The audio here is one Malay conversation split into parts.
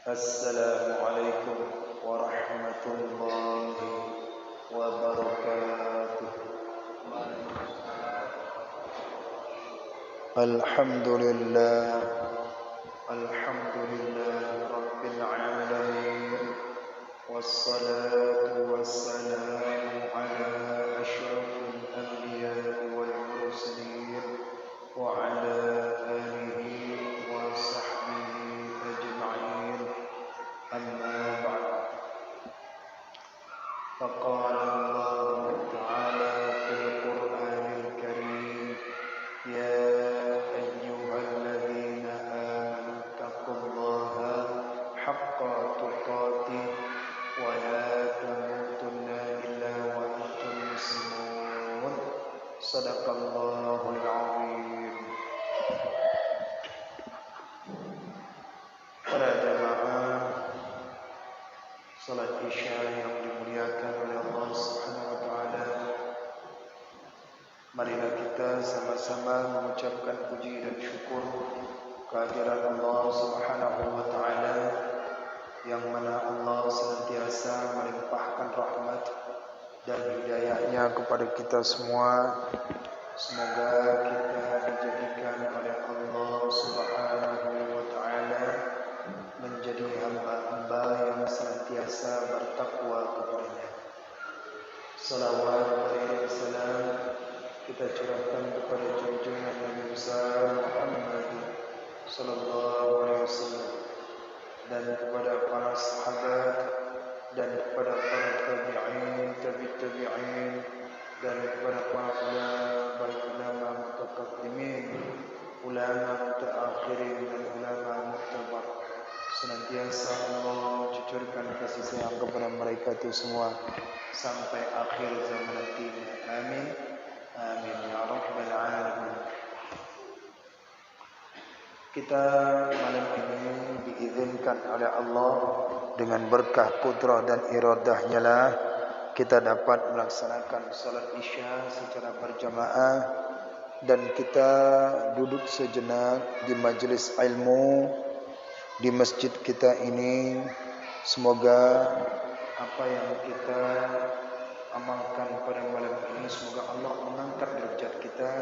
Assalamualaikum warahmatullahi wabarakatuh. Alhamdulillah Rabbil alamin. Wassalatu wassalamu ala asyrafil anbiya'i wal mursalin wa ala alihi wa sahbihi ajma'in. Amma ba'd. Faqala Allah ta'ala fil Qur'anil Karim, ya ayyuhalladzina amanu taqullaha haqqa tuqatih wa la tamutunna illa wa antum muslimun. Shadaqallahul azim. Para jamaah salat Isya yang dimuliakan oleh Allah Subhanahu wa taala, marilah kita sama-sama mengucapkan puji dan syukur kehadiran Allah Subhanahu wa taala, yang mana Allah senantiasa melimpahkan rahmat dan hidayahnya kepada kita semua. Semoga kita dijadikan oleh Allah Subhanahu wa taala menjadi hamba-hamba yang senantiasa bertakwa kepada-Nya. Salawat dan salam kita curahkan kepada junjungan Nabi besar Muhammad sallallahu alaihi wasallam, dan kepada para sahabat, dan kepada para tabi'in, dan kepada para ulama, baik ulama mutaqaddimin, ulama mutaakhirin, dan ulama mu'tabar. Senantiasa Allah cucurkan kasih sayang kepada mereka itu semua sampai akhir zaman nanti. Amin. Amin ya rabbal alamin. Kita malam ini diizinkan oleh Allah dengan berkah kudrah dan iradahnya lah kita dapat melaksanakan salat Isya secara berjamaah, dan kita duduk sejenak di majlis ilmu di masjid kita ini. Semoga apa yang kita amalkan pada malam ini, semoga Allah mengangkat derajat kita.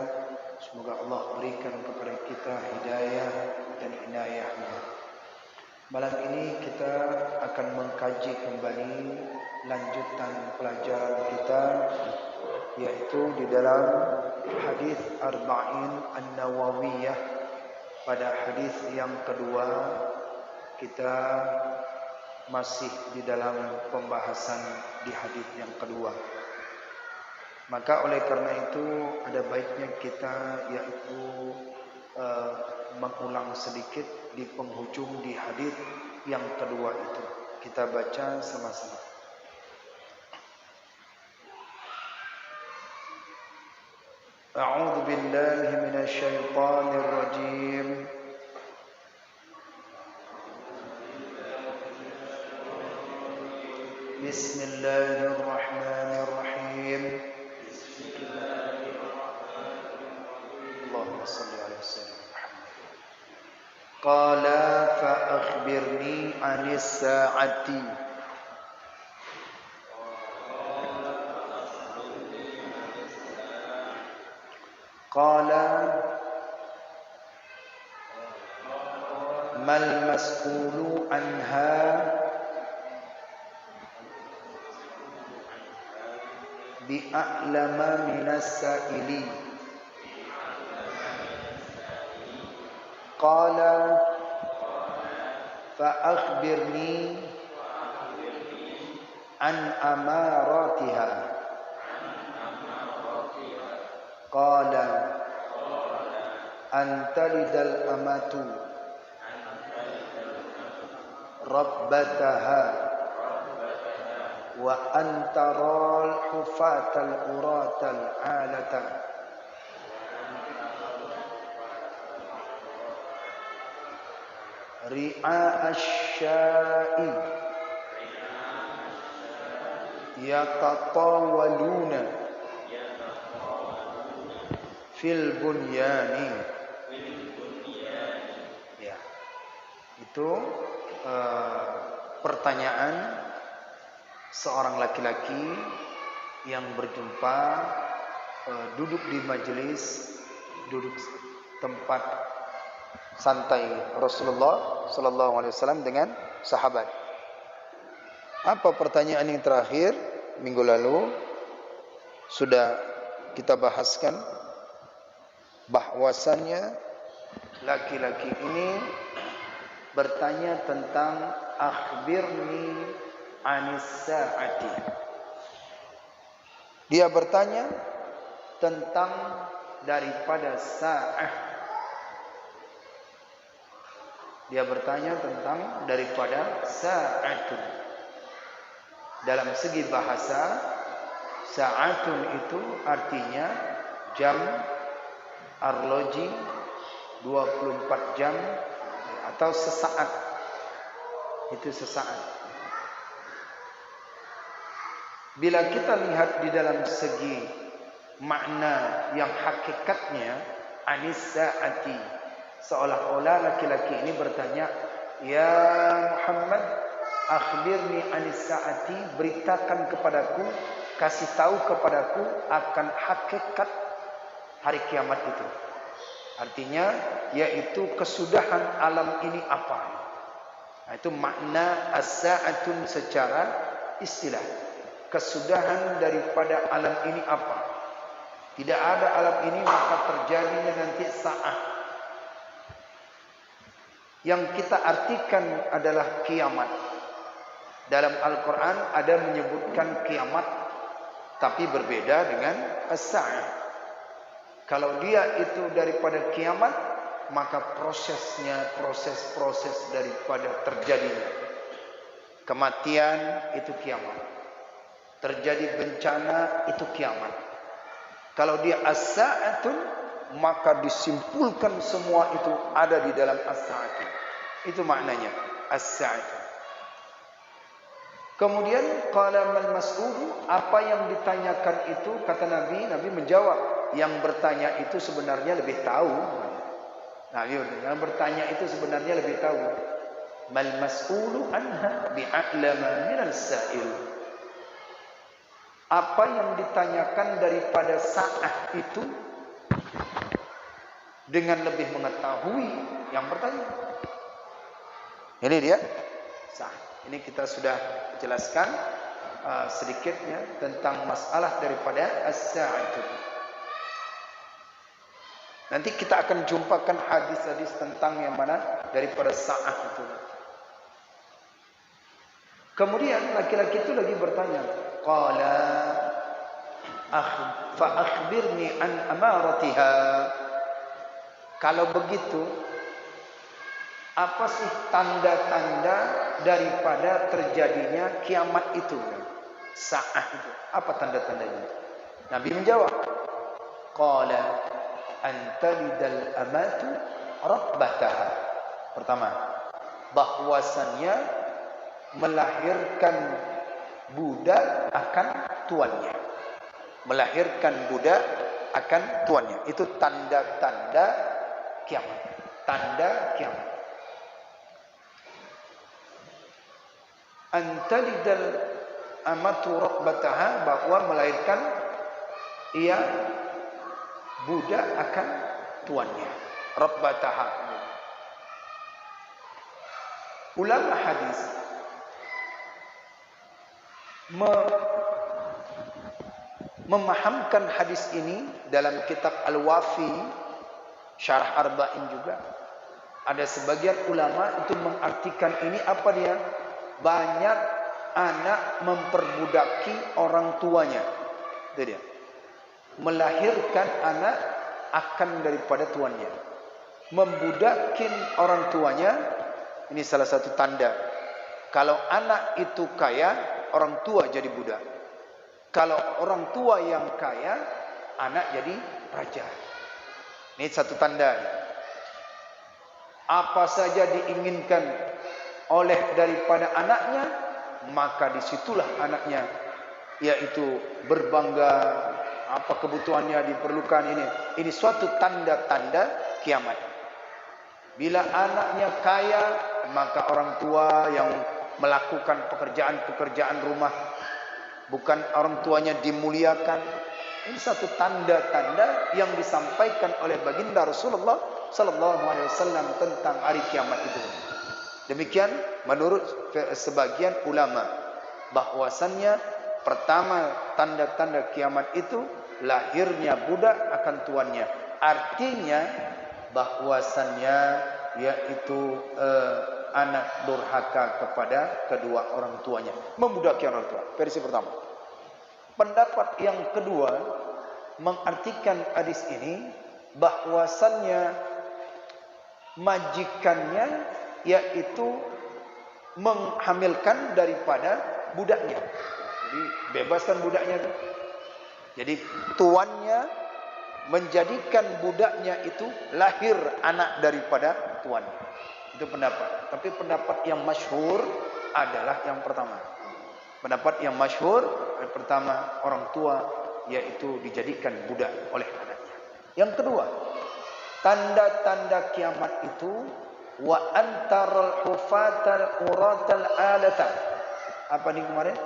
Semoga Allah berikan kepada kita hidayah dan inayahnya. Malam ini kita akan mengkaji kembali lanjutan pelajaran kita, yaitu di dalam hadis Arba'in An-Nawawiyah. Pada hadis yang kedua, kita masih di dalam pembahasan di hadis yang kedua. Maka oleh karena itu ada baiknya kita yaitu mengulang sedikit di penghujung di hadis yang kedua itu. Kita baca sama-sama. A'udzu billahi minasy syaithanir rajim. Bismillahirrahmanirrahim. Allahumma salli ala sayyidina Muhammad. Qala fa akhbirni 'anis sa'ati. Qala mal mas'ulu anha bi'a'lama minas sa'ili. Qala fa akhbirni an amaratiha. Qala antalidal amatu rabbataha wa antaral hufatal uratal alata ri'a asya'i yatatawaluna fil bunyani. Ya, itu pertanyaan seorang laki-laki yang berjumpa duduk di majelis, duduk tempat santai Rasulullah sallallahu alaihi wasallam dengan sahabat. Apa pertanyaan yang terakhir minggu lalu sudah kita bahaskan, bahwasannya laki-laki ini bertanya tentang akhbirni anis sa'ati. Dia bertanya tentang daripada sa'ah. Dia bertanya tentang daripada sa'atun. Dalam segi bahasa, sa'atun itu artinya jam, arloji, 24 jam atau sesaat. Itu sesaat. Bila kita lihat di dalam segi makna yang hakikatnya, anis sa'ati, seolah-olah laki-laki ini bertanya, ya Muhammad, akhbirni anis sa'ati, beritakan kepadaku, kasih tahu kepadaku akan hakikat hari kiamat itu. Artinya yaitu kesudahan alam ini apa. Nah, itu makna as-sa'atun secara istilah. Kesudahan daripada alam ini apa. Tidak ada alam ini maka terjadinya nanti sa'ah. Yang kita artikan adalah kiamat. Dalam Al-Quran ada menyebutkan kiamat, tapi berbeda dengan as-sa'ah. Kalau dia itu daripada kiamat, maka prosesnya proses daripada terjadinya kematian itu kiamat. Terjadi bencana itu kiamat. Kalau dia as-sa'atun, maka disimpulkan semua itu ada di dalam as-sa'atun. Itu maknanya as-sa'atun. Kemudian qala mal mas'ulu, apa yang ditanyakan itu, kata Nabi menjawab, yang bertanya itu sebenarnya lebih tahu. Nabi yang bertanya itu sebenarnya lebih tahu. Mal mas'ulu anha bi'a'lama minal sa'il. Apa yang ditanyakan daripada sa'ah itu dengan lebih mengetahui yang bertanya. Ini dia sa'ah. Ini kita sudah jelaskan sedikitnya tentang masalah daripada as-sa'atu. Nanti kita akan jumpakan hadis-hadis tentang yang mana daripada sa'ah itu. Kemudian laki-laki itu lagi bertanya, qala fa akhbirni an amaratiha. Kalau begitu, apa sih tanda-tanda daripada terjadinya kiamat itu? Sa'ah itu. Apa tanda-tandanya? Nabi menjawab, qala antalidal amatu rabbataha. Pertama, bahwasannya melahirkan budak akan tuannya. Melahirkan budak akan tuannya. Itu tanda-tanda kiamat. Tanda kiamat. Antalidal amatu rabbataha, bahwa melahirkan ia budak akan tuannya. Rabbataha. Ulama hadis memahamkan hadis ini dalam kitab Al-Wafi, Syarah Arba'in juga. Ada sebagian ulama itu mengartikan ini apa dia? Banyak anak memperbudaki orang tuanya. Itu dia. Melahirkan anak akan daripada tuannya. Membudakin orang tuanya, ini salah satu tanda. Kalau anak itu kaya, orang tua jadi budak. Kalau orang tua yang kaya, anak jadi raja. Ini satu tanda. Apa saja diinginkan oleh daripada anaknya, maka disitulah anaknya, yaitu berbangga, apa kebutuhannya diperlukan ini. Ini suatu tanda-tanda kiamat. Bila anaknya kaya, maka orang tua yang melakukan pekerjaan-pekerjaan rumah, bukan orang tuanya dimuliakan. Ini satu tanda-tanda yang disampaikan oleh baginda Rasulullah sallallahu alaihi wasallam tentang hari kiamat itu. Demikian menurut sebagian ulama, bahwasannya pertama tanda-tanda kiamat itu lahirnya budak akan tuannya. Artinya bahwasannya yaitu anak durhaka kepada kedua orang tuanya, membudaki orang tua. Versi pertama. Pendapat yang kedua mengartikan hadis ini bahwasannya majikannya yaitu menghamilkan daripada budaknya. Jadi bebaskan budaknya. Jadi tuannya menjadikan budaknya itu lahir anak daripada tuannya. Itu pendapat. Tapi pendapat yang masyhur adalah yang pertama. Pendapat yang masyhur yang pertama, orang tua yaitu dijadikan budak oleh anaknya. Yang kedua, tanda-tanda kiamat itu wa antaral hufatal uratal alata. Apa nih kemarin?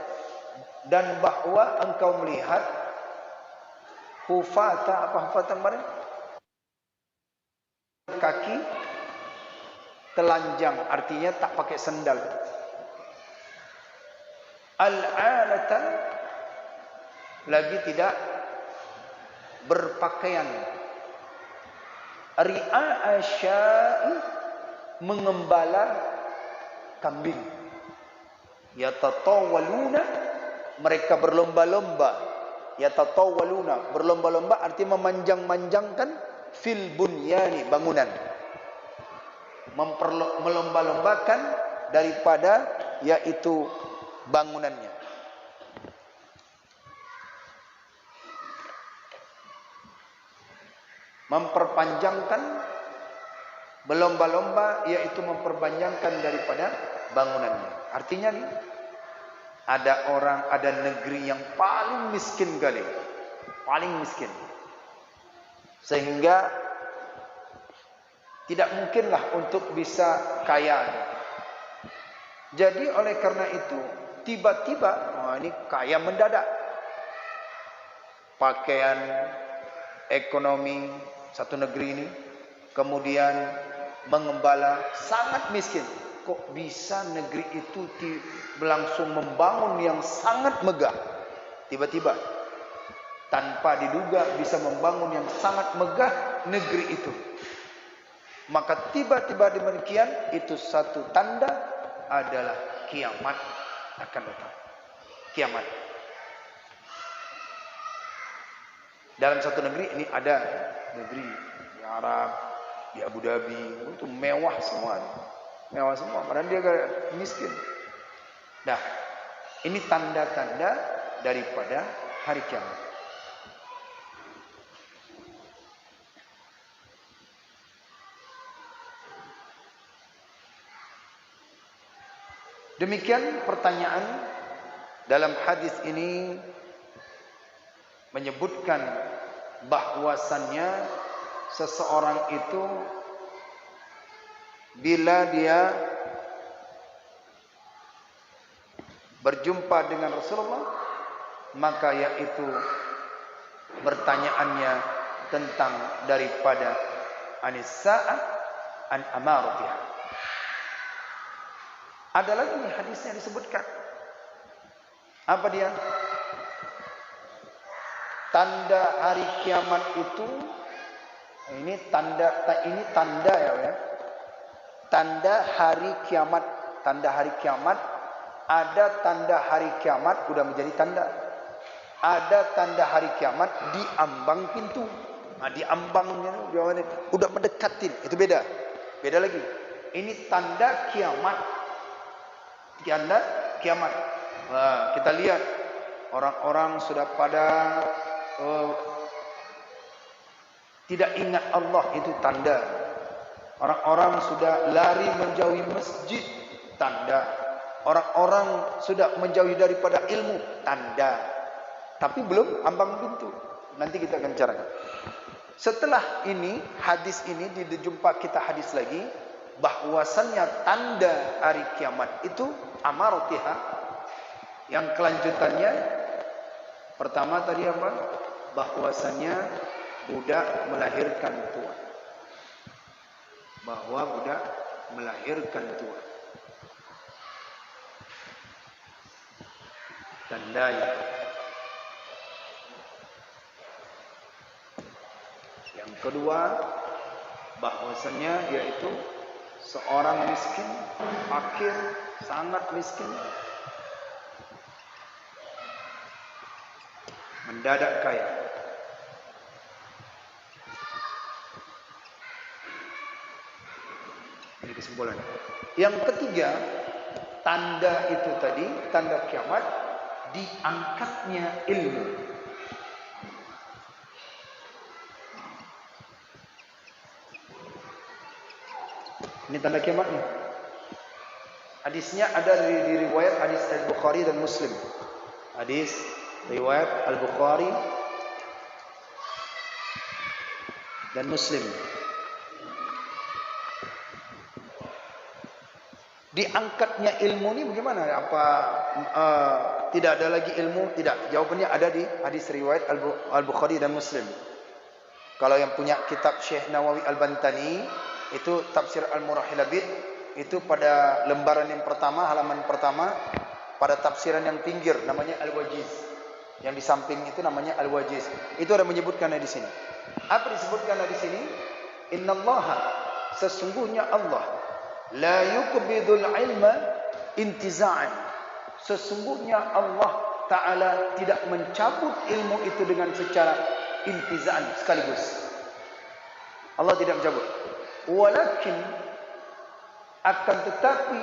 Dan bahwa engkau melihat hufata, apa hufata kemarin? Kaki telanjang, artinya tak pakai sendal. Al-alata lagi tidak berpakaian. Ri'a asya'i, mengembala kambing. Yatatawaluna, mereka berlomba-lomba. Yatatawaluna, berlomba-lomba artinya memanjang-manjangkan fil bunyani, bangunan. Melomba-lombakan daripada yaitu bangunannya. Memperpanjangkan, berlomba-lomba yaitu memperpanjangkan daripada bangunannya. Artinya nih, ada orang, ada negeri yang paling miskin kali, paling miskin, sehingga tidak mungkinlah untuk bisa kaya. Jadi oleh karena itu tiba-tiba ini kaya mendadak. Pakaian, ekonomi satu negeri ini, kemudian mengembala, sangat miskin. Kok bisa negeri itu langsung membangun yang sangat megah? Tiba-tiba tanpa diduga bisa membangun yang sangat megah negeri itu. Maka tiba-tiba demikian, itu satu tanda adalah kiamat akan datang. Kiamat. Dalam satu negeri ini ada negeri di Arab, di Abu Dhabi, itu mewah semua. Mewah semua, padahal dia miskin. Nah, ini tanda-tanda daripada hari kiamat. Demikian pertanyaan dalam hadis ini menyebutkan bahwasannya seseorang itu bila dia berjumpa dengan Rasulullah, maka yaitu pertanyaannya tentang daripada anis-sa'ah an amaratiha. Ada lagi hadisnya disebutkan. Apa dia? Tanda hari kiamat itu, ini tanda ya. Tanda hari kiamat, tanda hari kiamat. Ada tanda hari kiamat udah menjadi tanda. Ada tanda hari kiamat di ambang pintu. Nah, di ambangnya udah mendekatin, itu beda. Beda lagi. Ini tanda kiamat. Tanda kiamat. Nah, kita lihat orang-orang sudah pada tidak ingat Allah, itu tanda. Orang-orang sudah lari menjauhi masjid, tanda. Orang-orang sudah menjauhi daripada ilmu, tanda. Tapi belum ambang pintu. Nanti kita akan bicarakan. Setelah ini, hadis ini dijumpa kita hadis lagi. bahwasannya tanda hari kiamat itu amaratiha, yang kelanjutannya pertama tadi apa? Bahwasannya budak melahirkan tuan. Bahwa budak melahirkan tuan. Tandanya. Yang kedua, bahwasanya yaitu seorang miskin, fakir, sangat miskin, mendadak kaya. Ini kesimpulan. Yang ketiga, tanda itu tadi, tanda kiamat, diangkatnya ilmu. Ini tanda kiamatnya. Hadisnya ada di riwayat hadis Al-Bukhari dan Muslim. Hadis riwayat Al-Bukhari dan Muslim. Diangkatnya ilmu ini bagaimana? Apa tidak ada lagi ilmu? Tidak. Jawabannya ada di hadis riwayat Al-Bukhari dan Muslim. Kalau yang punya kitab Syekh Nawawi Al-Bantani, itu tafsir Al-Murahilabid, itu pada lembaran yang pertama, halaman pertama, pada tafsiran yang pinggir namanya Al-Wajiz. Yang di samping itu namanya Al-Wajiz. Itu ada menyebutkan di sini. Apa disebutkan di sini? Innallaha, sesungguhnya Allah, la yuqbidul ilma intiza'an. Sesungguhnya Allah Ta'ala tidak mencabut ilmu itu dengan secara intiza'an sekaligus. Allah tidak mencabut. Walakin akan tetapi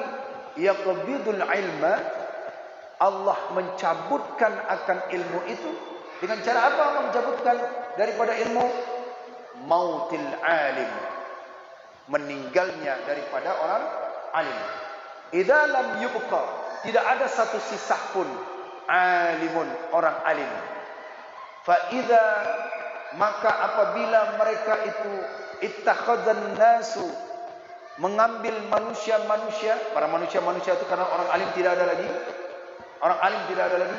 yaqbidul ilma, Allah mencabutkan akan ilmu itu dengan cara apa? Allah mencabutkan daripada ilmu? Mautil alim, meninggalnya daripada orang alim. Idza lam yubqa, tidak ada satu sisa pun alimun, orang alim. Fa idza, maka apabila mereka itu ittakhadzan nasu, mengambil manusia-manusia, para manusia-manusia itu karena orang alim tidak ada lagi. Orang alim tidak ada lagi.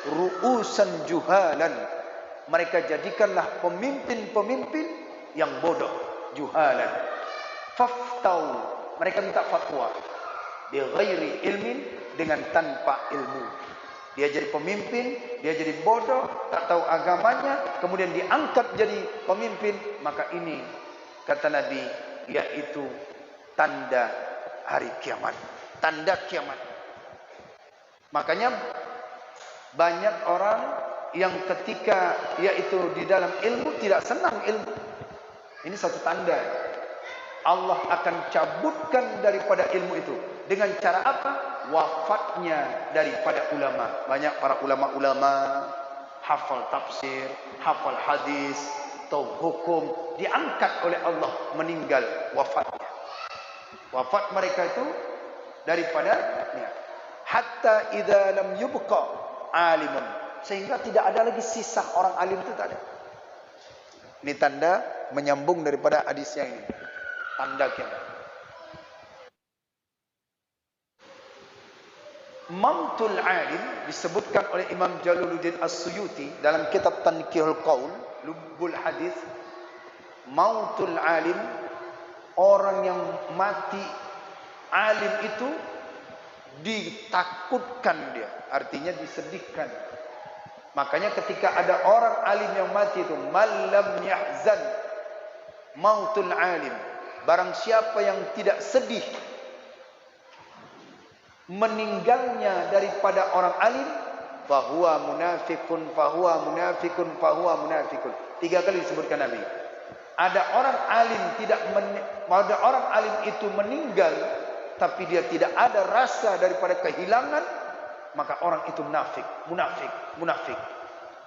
Ru'usan juhalan, mereka jadikanlah pemimpin-pemimpin yang bodoh, juhalan. Faftau, mereka minta fatwa bi ghairi ilmin, dengan tanpa ilmu. Dia jadi pemimpin, dia jadi bodoh, tak tahu agamanya, kemudian diangkat jadi pemimpin. Maka ini, kata Nabi, yaitu tanda hari kiamat, tanda kiamat. Makanya banyak orang yang ketika yaitu di dalam ilmu tidak senang ilmu. Ini satu tanda Allah akan cabutkan daripada ilmu itu. Dengan cara apa? Wafatnya daripada ulama. Banyak para ulama-ulama hafal tafsir, hafal hadis, tahu hukum, diangkat oleh Allah, meninggal, wafatnya. Wafat mereka itu daripada hatta idza lam yubqa alimun, sehingga tidak ada lagi sisa orang alim itu, tak ada. Ini tanda menyambung daripada hadis yang ini. Tanda kiamat. Mautul alim disebutkan oleh Imam Jaluluddin As-Suyuti dalam kitab Tanqihul Qaul, Lubbul Hadis. Mautul alim, orang yang mati alim itu ditakutkan dia, artinya disedihkan. Makanya ketika ada orang alim yang mati itu, malam yahzan mautul alim, barang siapa yang tidak sedih meninggalnya daripada orang alim, fahuwa munafikun, fahuwa munafikun, fahuwa munafikun. 3 kali disebutkan Nabi. Ada orang alim ada orang alim itu meninggal tapi dia tidak ada rasa daripada kehilangan, maka orang itu munafik.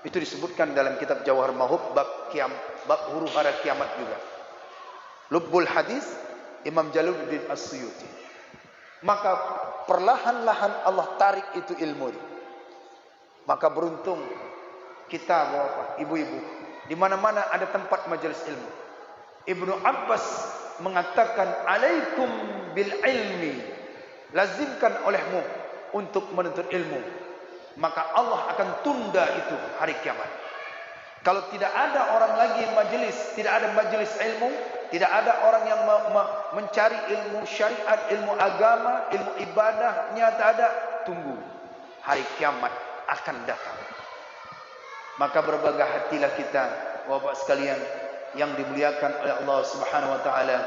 Itu disebutkan dalam kitab Jawahar Mahub bab huru hara kiamat juga. Lubbul Hadis, Imam Jaluluddin As-Suyuti. Maka perlahan-lahan Allah tarik itu ilmu. Maka beruntung kita bapak, ibu-ibu, di mana-mana ada tempat majelis ilmu. Ibnu Abbas mengatakan alaikum bil ilmi, lazimkan olehmu untuk menuntut ilmu, maka Allah akan tunda itu hari kiamat. Kalau tidak ada orang lagi majelis, tidak ada majelis ilmu, tidak ada orang yang mencari ilmu syariat, ilmu agama, ilmu ibadahnya tak ada, tunggu hari kiamat akan datang. Maka berbangga hatilah kita, Bapak sekalian yang dimuliakan oleh Allah Subhanahu wa taala.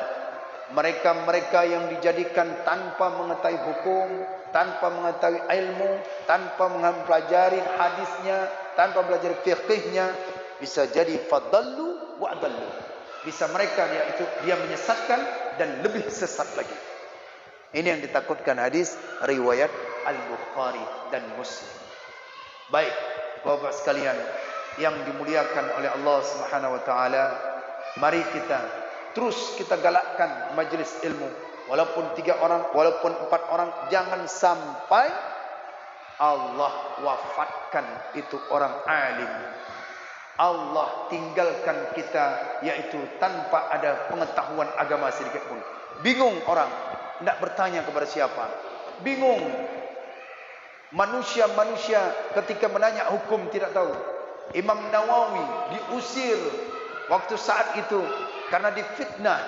Mereka-mereka yang dijadikan tanpa mengetahui hukum, tanpa mengetahui ilmu, tanpa mempelajari hadisnya, tanpa belajar fiqihnya, bisa jadi fadallu wa adallu. Bisa mereka dia menyesatkan dan lebih sesat lagi. Ini yang ditakutkan hadis riwayat Al-Bukhari dan Muslim. Baik, Bapak sekalian yang dimuliakan oleh Allah Subhanahu wa taala, mari kita terus kita galakkan majelis ilmu. Walaupun 3 orang, walaupun 4 orang, jangan sampai Allah wafatkan itu orang alim. Allah tinggalkan kita yaitu tanpa ada pengetahuan agama sedikit pun. Bingung orang, tidak bertanya kepada siapa. Bingung. Manusia-manusia ketika menanya hukum tidak tahu. Imam Nawawi diusir waktu saat itu karena difitnah.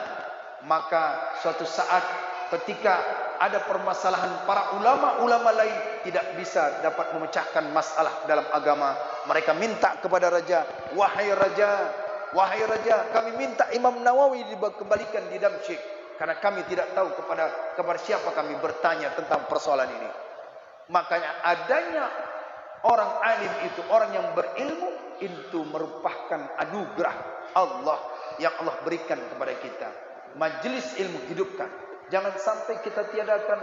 Maka suatu saat ketika ada permasalahan, para ulama-ulama lain tidak bisa dapat memecahkan masalah dalam agama. Mereka minta kepada raja, wahai raja, kami minta Imam Nawawi dikembalikan di Damsyik karena kami tidak tahu kepada siapa kami bertanya tentang persoalan ini. Makanya adanya orang alim itu, orang yang berilmu itu merupakan anugerah Allah yang Allah berikan kepada kita. Majelis ilmu hidupkan. Jangan sampai kita tiadakan,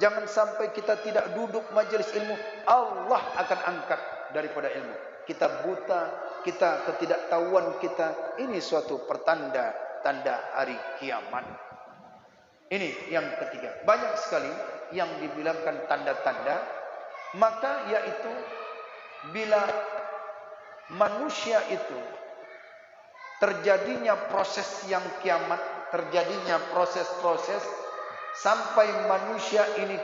jangan sampai kita tidak duduk majelis ilmu. Allah akan angkat daripada ilmu. Kita buta, kita ketidaktahuan kita, ini suatu pertanda tanda hari kiamat. Ini yang ketiga. Banyak sekali yang dibilangkan tanda-tanda, maka yaitu bila manusia itu terjadinya proses yang kiamat, terjadinya proses-proses sampai manusia ini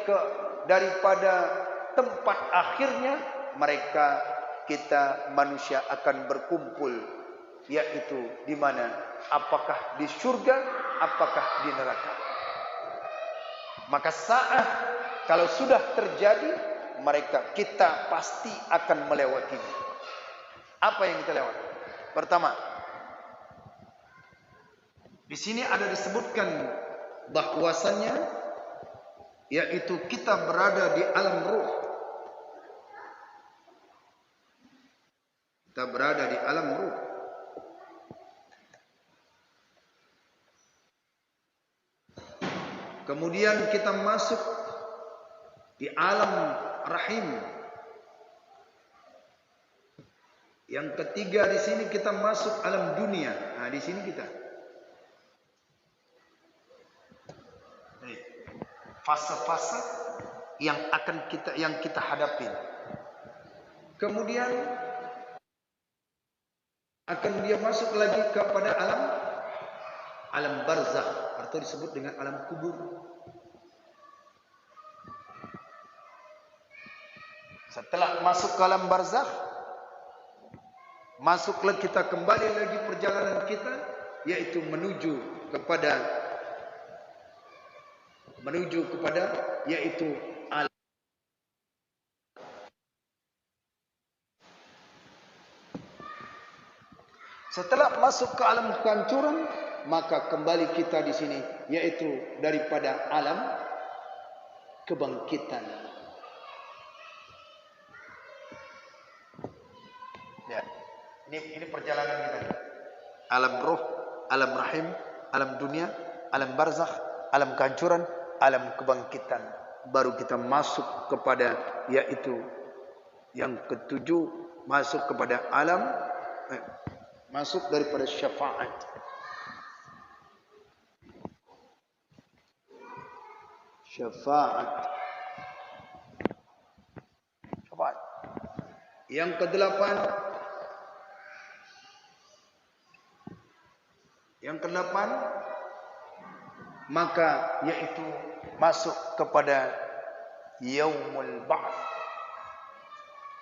daripada tempat akhirnya, kita manusia akan berkumpul, yaitu di mana? Apakah di surga, apakah di neraka? Maka saat kalau sudah terjadi, kita pasti akan melewatinya. Apa yang kita lewati? Pertama, di sini ada disebutkan bahwasannya yaitu kita berada di alam ruh. Kita berada di alam ruh. Kemudian kita masuk di alam rahim. Yang ketiga di sini kita masuk alam dunia. Nah, di sini kita fase-fase yang kita hadapi. Kemudian akan dia masuk lagi kepada alam barzakh atau disebut dengan alam kubur. Setelah masuk ke alam barzakh, masuklah kita kembali lagi perjalanan kita, yaitu menuju kepada yaitu alam. Setelah masuk ke alam kehancuran, maka kembali kita di sini, yaitu daripada alam kebangkitan. Ya, ini perjalanan kita. Alam ruh, alam rahim, alam dunia, alam barzakh, alam kehancuran, alam kebangkitan. Baru kita masuk kepada yaitu yang ketujuh, masuk kepada alam masuk daripada syafaat. Syafaat. Yang kedelapan, maka yaitu masuk kepada yaumul ba'ts,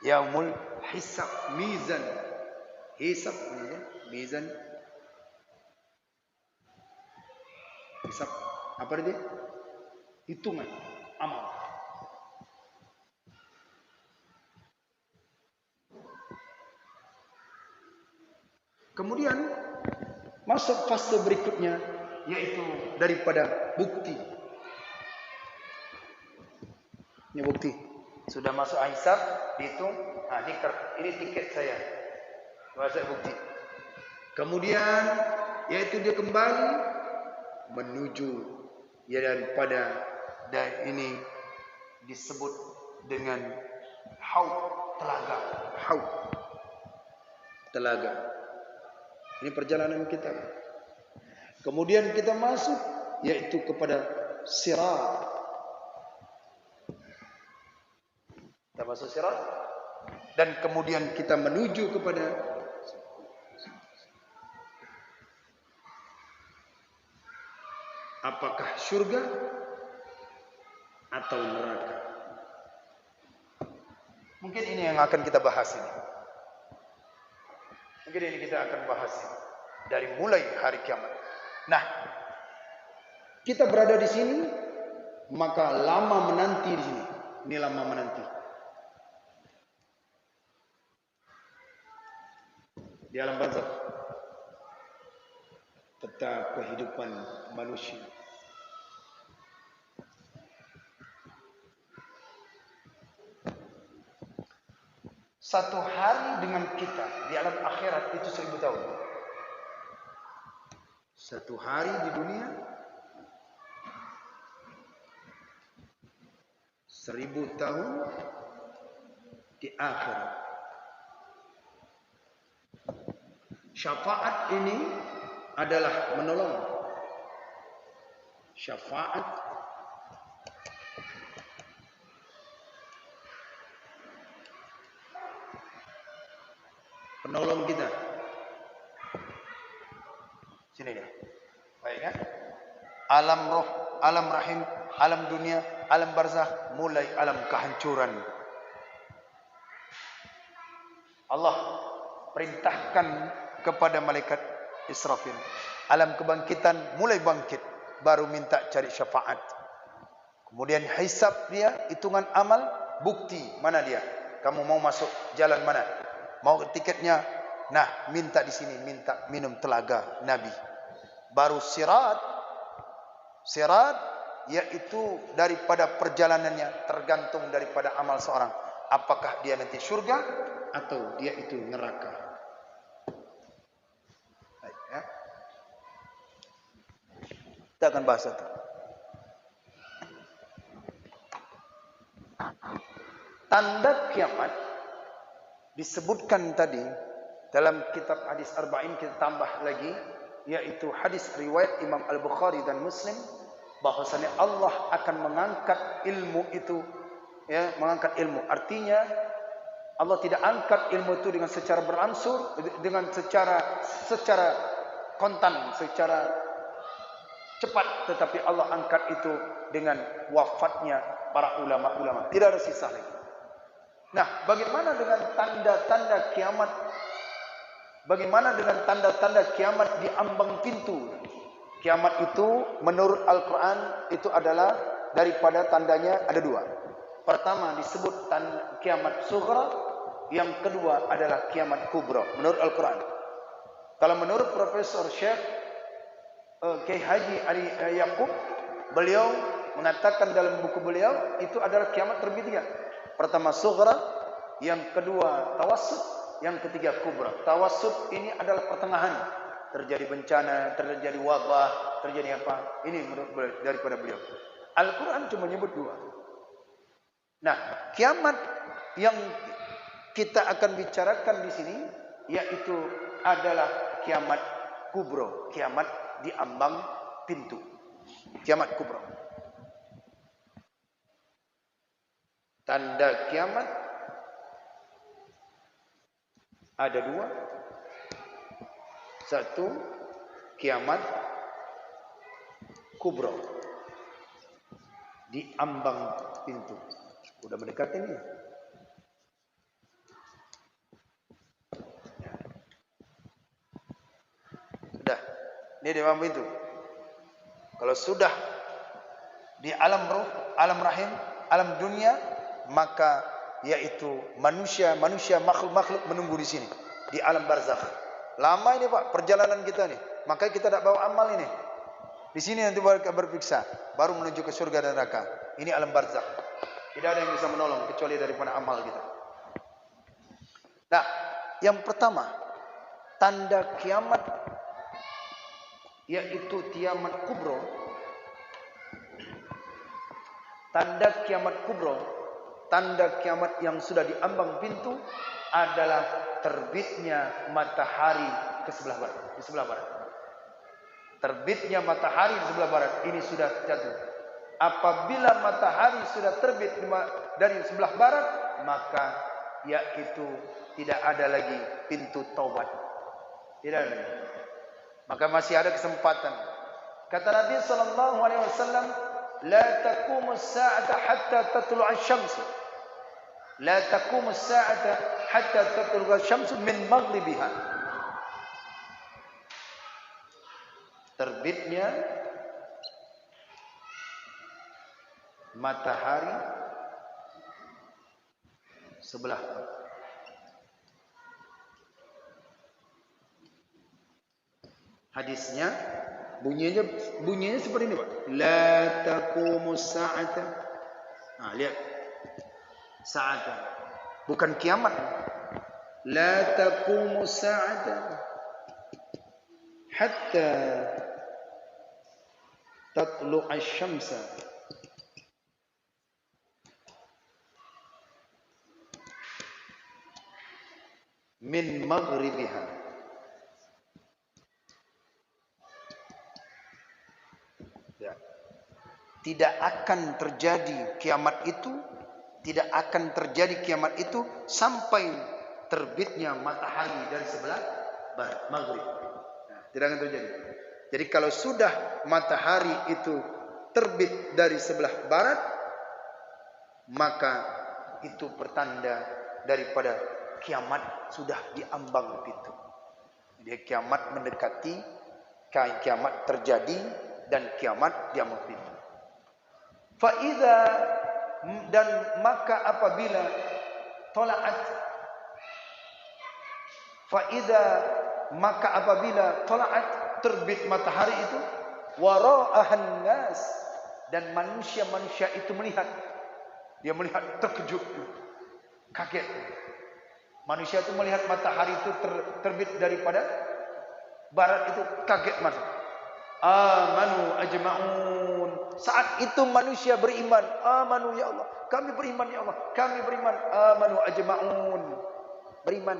yaumul hisab, mizan. Hisab ya, mizan. Hisab apa dia? Hitungan amal. Kemudian masuk fase berikutnya, yaitu daripada bukti. Ini bukti. Sudah masuk hisab, dihitung. Nah, ini tiket saya. Masuk bukti. Kemudian, yaitu dia kembali menuju ya daripada dan ini disebut dengan haud, telaga. Haud, telaga. Ini perjalanan kita. Kemudian kita masuk yaitu kepada sirat. Kita masuk sirat dan kemudian kita menuju kepada apakah syurga atau neraka. Mungkin ini yang akan kita bahas ini. Mungkin ini kita akan bahas dari mulai hari kiamat. Nah, kita berada di sini, maka lama menanti di sini. Ini lama menanti. Di alam barzakh, peta kehidupan manusia. Satu hari dengan kita di alam akhirat itu 1000 tahun. Satu hari di dunia 1000 tahun di akhirat. Syafaat ini adalah menolong. Syafaat penolong kita. Sini dia. Baik kan? Alam roh, alam rahim, alam dunia, alam barzakh, mulai alam kehancuran. Allah perintahkan kepada malaikat Israfil. Alam kebangkitan mulai bangkit, baru minta cari syafaat. Kemudian hisab dia, hitungan amal, bukti mana dia? Kamu mau masuk jalan mana? Mau tiketnya? Nah, minta di sini, minta minum telaga Nabi. Baru sirat. Sirat yaitu daripada perjalanannya tergantung daripada amal seorang. Apakah dia nanti syurga atau dia itu neraka. Baik, ya. Kita akan bahas itu. Tanda kiamat disebutkan tadi dalam kitab hadis Arba'in, kita tambah lagi, yaitu hadis riwayat Imam Al-Bukhari dan Muslim, bahwasanya Allah akan mengangkat ilmu itu, ya, mengangkat ilmu. Artinya Allah tidak angkat ilmu itu dengan secara berangsur, dengan secara kontan, secara cepat, tetapi Allah angkat itu dengan wafatnya para ulama-ulama. Tidak ada sisa lagi. Nah, bagaimana dengan tanda-tanda kiamat? Bagaimana dengan tanda-tanda kiamat di ambang pintu? Kiamat itu menurut Al-Quran itu adalah daripada tandanya ada 2. Pertama disebut kiamat sughra, yang kedua adalah kiamat kubra menurut Al-Quran. Kalau menurut Profesor Syekh Kiai Haji Ali Yaqub, beliau mengatakan dalam buku beliau itu adalah kiamat terbit 3. Pertama sughra, yang kedua tawassut, yang ketiga kubra. Tawassut ini adalah pertengahan. Terjadi bencana, terjadi wabah, terjadi apa? Ini menurut daripada beliau. Al-Quran cuma menyebut 2. Nah, kiamat yang kita akan bicarakan di sini yaitu adalah kiamat kubro, kiamat di ambang pintu. Kiamat kubro. Tanda kiamat ada 2. 1, kiamat kubro. Di ambang pintu. Udah mendekat ini. Sudah. Ini di ambang pintu. Kalau sudah di alam ruh, alam rahim, alam dunia, maka yaitu manusia makhluk menunggu di sini di alam barzakh. Lama ini Pak perjalanan kita nih. Makanya kita tidak bawa amal ini. Di sini nanti berperiksa, baru menuju ke surga dan neraka. Ini alam barzakh. Tidak ada yang bisa menolong kecuali daripada amal kita. Nah, yang pertama, tanda kiamat yaitu kiamat kubro. Tanda kiamat kubro, tanda kiamat yang sudah diambang pintu adalah terbitnya matahari ke sebelah barat, di sebelah barat. Terbitnya matahari di sebelah barat ini sudah jatuh. Apabila matahari sudah terbit dari sebelah barat, maka yaitu tidak ada lagi pintu taubat. Tidak ada lagi. Maka masih ada kesempatan. Kata Nabi sallallahu alaihi wasallam, "La taqumu as-sa'ata hatta tatlu'a asy-syamsu." La taqumu as-sa'ata hatta tatlu'a asy-syamsu min maghribiha. Terbitnya matahari sebelah barat. Hadisnya bunyinya seperti ini Pak. La taqumus sa'ata. Nah, lihat. Sa'ata. Bukan kiamat. La taqumus sa'ata hatta tatlu'a asy-syamsa min maghribiha. Ya. Tidak akan terjadi kiamat itu, tidak akan terjadi kiamat itu sampai terbitnya matahari dari sebelah barat, maghrib. Nah, tidak akan terjadi. Jadi kalau sudah matahari itu terbit dari sebelah barat, maka itu pertanda daripada kiamat sudah diambang pintu. Jadi kiamat mendekati, kiamat terjadi dan kiamat diambang pintu. Faida dan maka apabila tolaat, faida maka apabila tolaat terbit matahari itu, wara'ahan nas, dan manusia itu melihat, dia melihat terkejut, kaget. Manusia itu melihat matahari itu terbit daripada barat itu kaget masuk. Amanu ajma'un. Saat itu manusia beriman. Amanu ya Allah, kami beriman ya Allah, kami beriman. Amanu ajma'un. Beriman.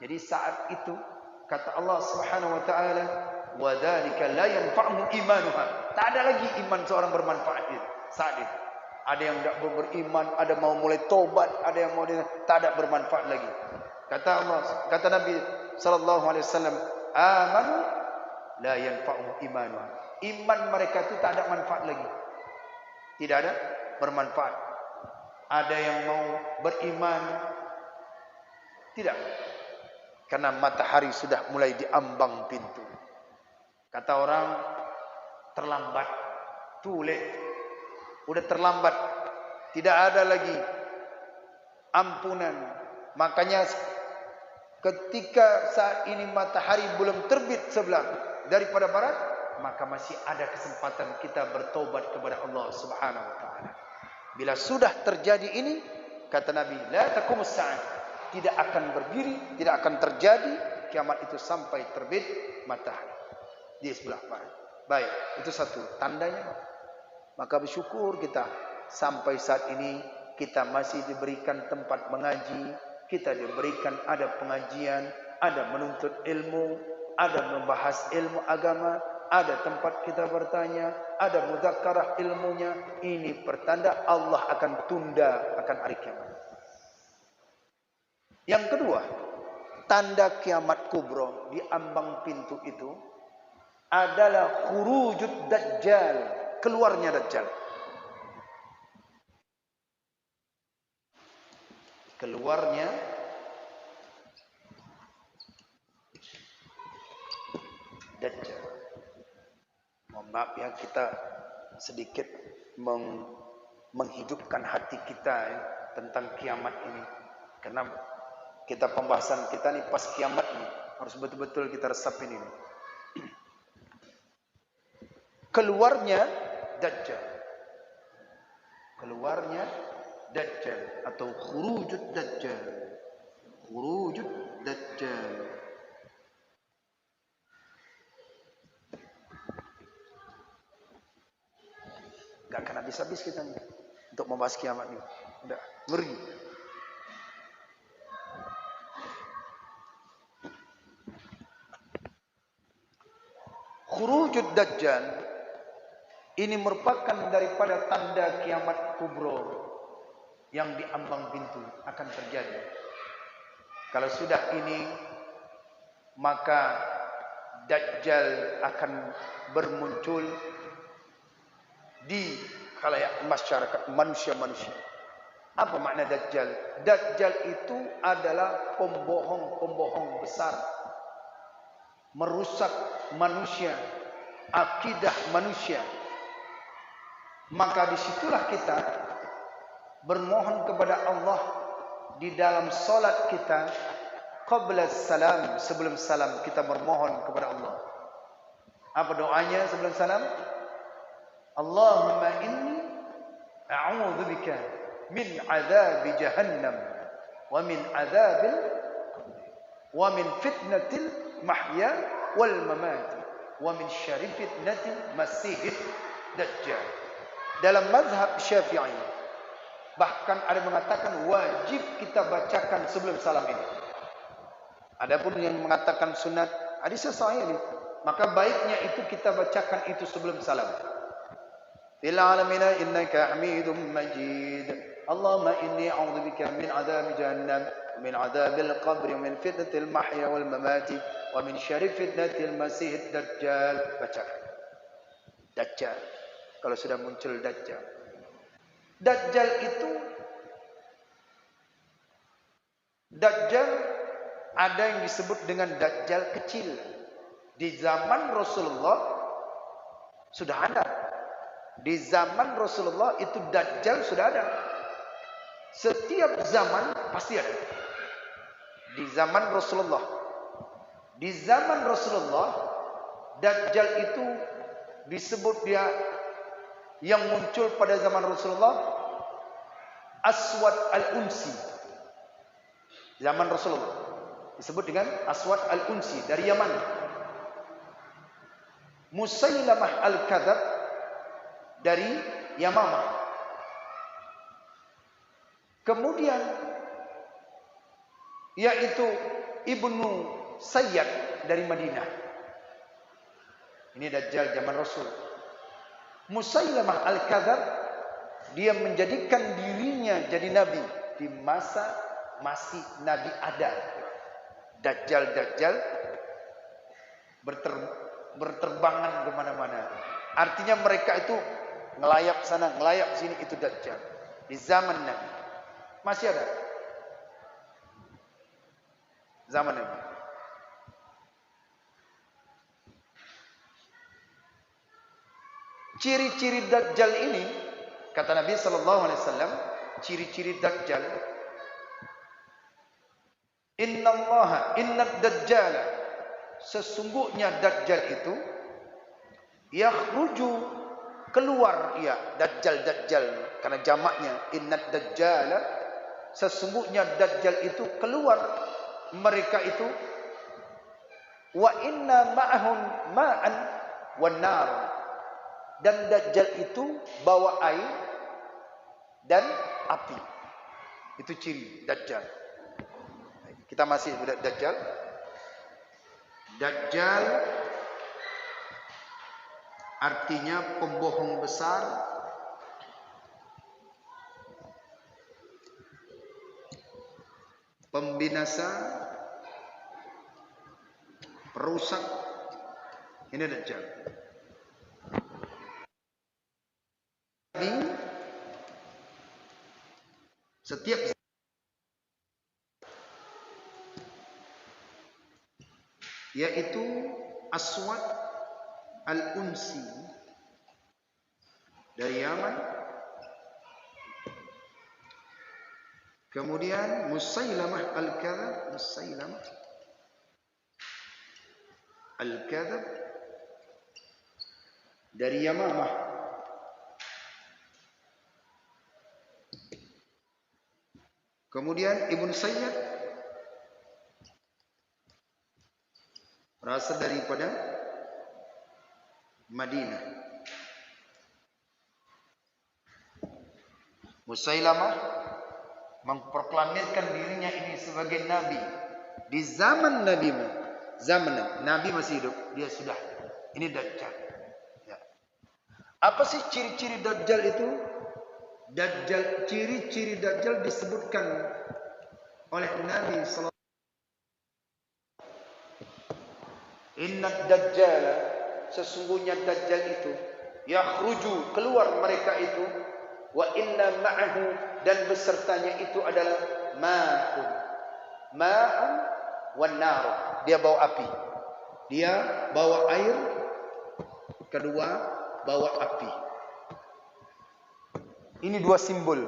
Jadi saat itu kata Allah Subhanahu wa taala, wa dzalika la yanfa'uhum imanuha. Tak ada lagi iman seorang bermanfaat itu saat itu. Ada yang tidak beriman, ada mau mulai tobat, ada yang mau tak ada bermanfaat lagi. Kata Allah, kata Nabi sallallahu alaihi wasallam, amanu la yanfa'uhum imanuha. Iman mereka itu tak ada manfaat lagi. Tidak ada bermanfaat. Ada yang mau beriman, tidak. Karena matahari sudah mulai diambang pintu. Kata orang terlambat, too late. Udah terlambat, tidak ada lagi ampunan. Makanya ketika saat ini matahari belum terbit sebelah daripada barat, maka masih ada kesempatan kita bertobat kepada Allah Subhanahu wa taala. Bila sudah terjadi ini, kata Nabi, la taqumus sa'ah, tidak akan berdiri, tidak akan terjadi kiamat itu sampai terbit matahari di sebelah barat. Baik, itu satu tandanya. Maka bersyukur kita sampai saat ini kita masih diberikan tempat mengaji, kita diberikan ada pengajian, ada menuntut ilmu, ada membahas ilmu agama, ada tempat kita bertanya, ada mudzakarah ilmunya. Ini pertanda Allah akan tunda akan hari kiamat. Yang kedua, tanda kiamat kubro di ambang pintu itu adalah khurujud dajjal, keluarnya dajjal. Keluarnya dajjal. Mohon maaf ya, kita sedikit menghidupkan hati kita ya, tentang kiamat ini. Karena kita pembahasan kita nih pas kiamat nih, harus betul-betul kita resapin ini. Keluarnya dajjal. Keluarnya dajjal atau khurujud dajjal. Khurujud dajjal. Gak akan habis-habis kita nih untuk membahas kiamat nih. Udah ngeri. Khurujud dajjal ini merupakan daripada tanda kiamat kubro yang di ambang pintu akan terjadi. Kalau sudah ini, maka dajjal akan bermuncul di khalayak masyarakat manusia-manusia. Apa makna dajjal? Dajjal itu adalah pembohong-pembohong besar, merusak manusia, akidah manusia. Maka disitulah kita bermohon kepada Allah di dalam solat kita, qabla salam, sebelum salam kita bermohon kepada Allah. Apa doanya sebelum salam? Allahumma inni a'udzubika min azabi jahannam wa min azabil wa min fitnatil mahya wal mamati wa min syarri fitnatil masihid dajjal. Dalam mazhab Syafi'i bahkan ada mengatakan wajib kita bacakan sebelum salam ini. Adapun yang mengatakan sunat, hadis sahih ini, maka baiknya itu kita bacakan itu sebelum salam. Fil alamina innaka hamidum majid. Allahumma inni a'udzubika min adzabi jahannam wa min adzabil qabr wa min fitnatil mahya wal mamati wa min syarri fitnatil masihid dajjal. Bacakan dajjal. Kalau sudah muncul dajjal. Dajjal itu, dajjal ada yang disebut dengan dajjal kecil. Di zaman Rasulullah sudah ada. Di zaman Rasulullah itu dajjal sudah ada. Setiap zaman pasti ada. Di zaman Rasulullah. Di zaman Rasulullah dajjal itu disebut dia yang muncul pada zaman Rasulullah Aswad al-Unsi. Zaman Rasulullah disebut dengan Aswad al-Unsi dari Yaman. Musailamah al-Kadzab dari Yamamah. Kemudian yaitu Ibnu Sayyad dari Madinah. Ini dajjal zaman Rasul. Musailamah al-Kadzab dia menjadikan dirinya jadi nabi di masa masih Nabi ada. Dajjal-dajjal berterbangan kemana-mana. Artinya mereka itu ngelayap sana, ngelayap sini, itu dajjal. Di zaman Nabi masih ada. Zaman Nabi. Ciri-ciri dajjal ini, kata Nabi sallallahu alaihi wasallam, ciri-ciri dajjal, innad dajjal, sesungguhnya dajjal itu yakhruju, keluar ia, dajjal karena jamaknya innad dajjal, sesungguhnya dajjal itu keluar, mereka itu wa inna ma'ahum ma'an wan nar, dan dajjal itu bawa air dan api. Itu ciri dajjal. Kita masih dajjal. Dajjal artinya pembohong besar, pembinasa, perusak Ini Dajjal. Di setiap yaitu Aswad Al-Unsi dari Yaman, kemudian Musailamah Al-Kadzab dari Yamamah, kemudian Ibn Sayyad berasal daripada Madinah. Musailamah memproklamirkan dirinya ini sebagai nabi di zaman Nabi masih hidup, dia sudah ini Dajjal. Ya. Apa sih ciri-ciri Dajjal itu? Ciri-ciri Dajjal disebutkan oleh Nabi sallallahu alaihi wasallam. Inna Dajjal, sesungguhnya Dajjal itu yakhruju, keluar mereka itu, wa inna ma'ahu, dan besertanya itu adalah ma'an wan nar, dia bawa api, dia bawa air, kedua bawa api. Ini dua simbol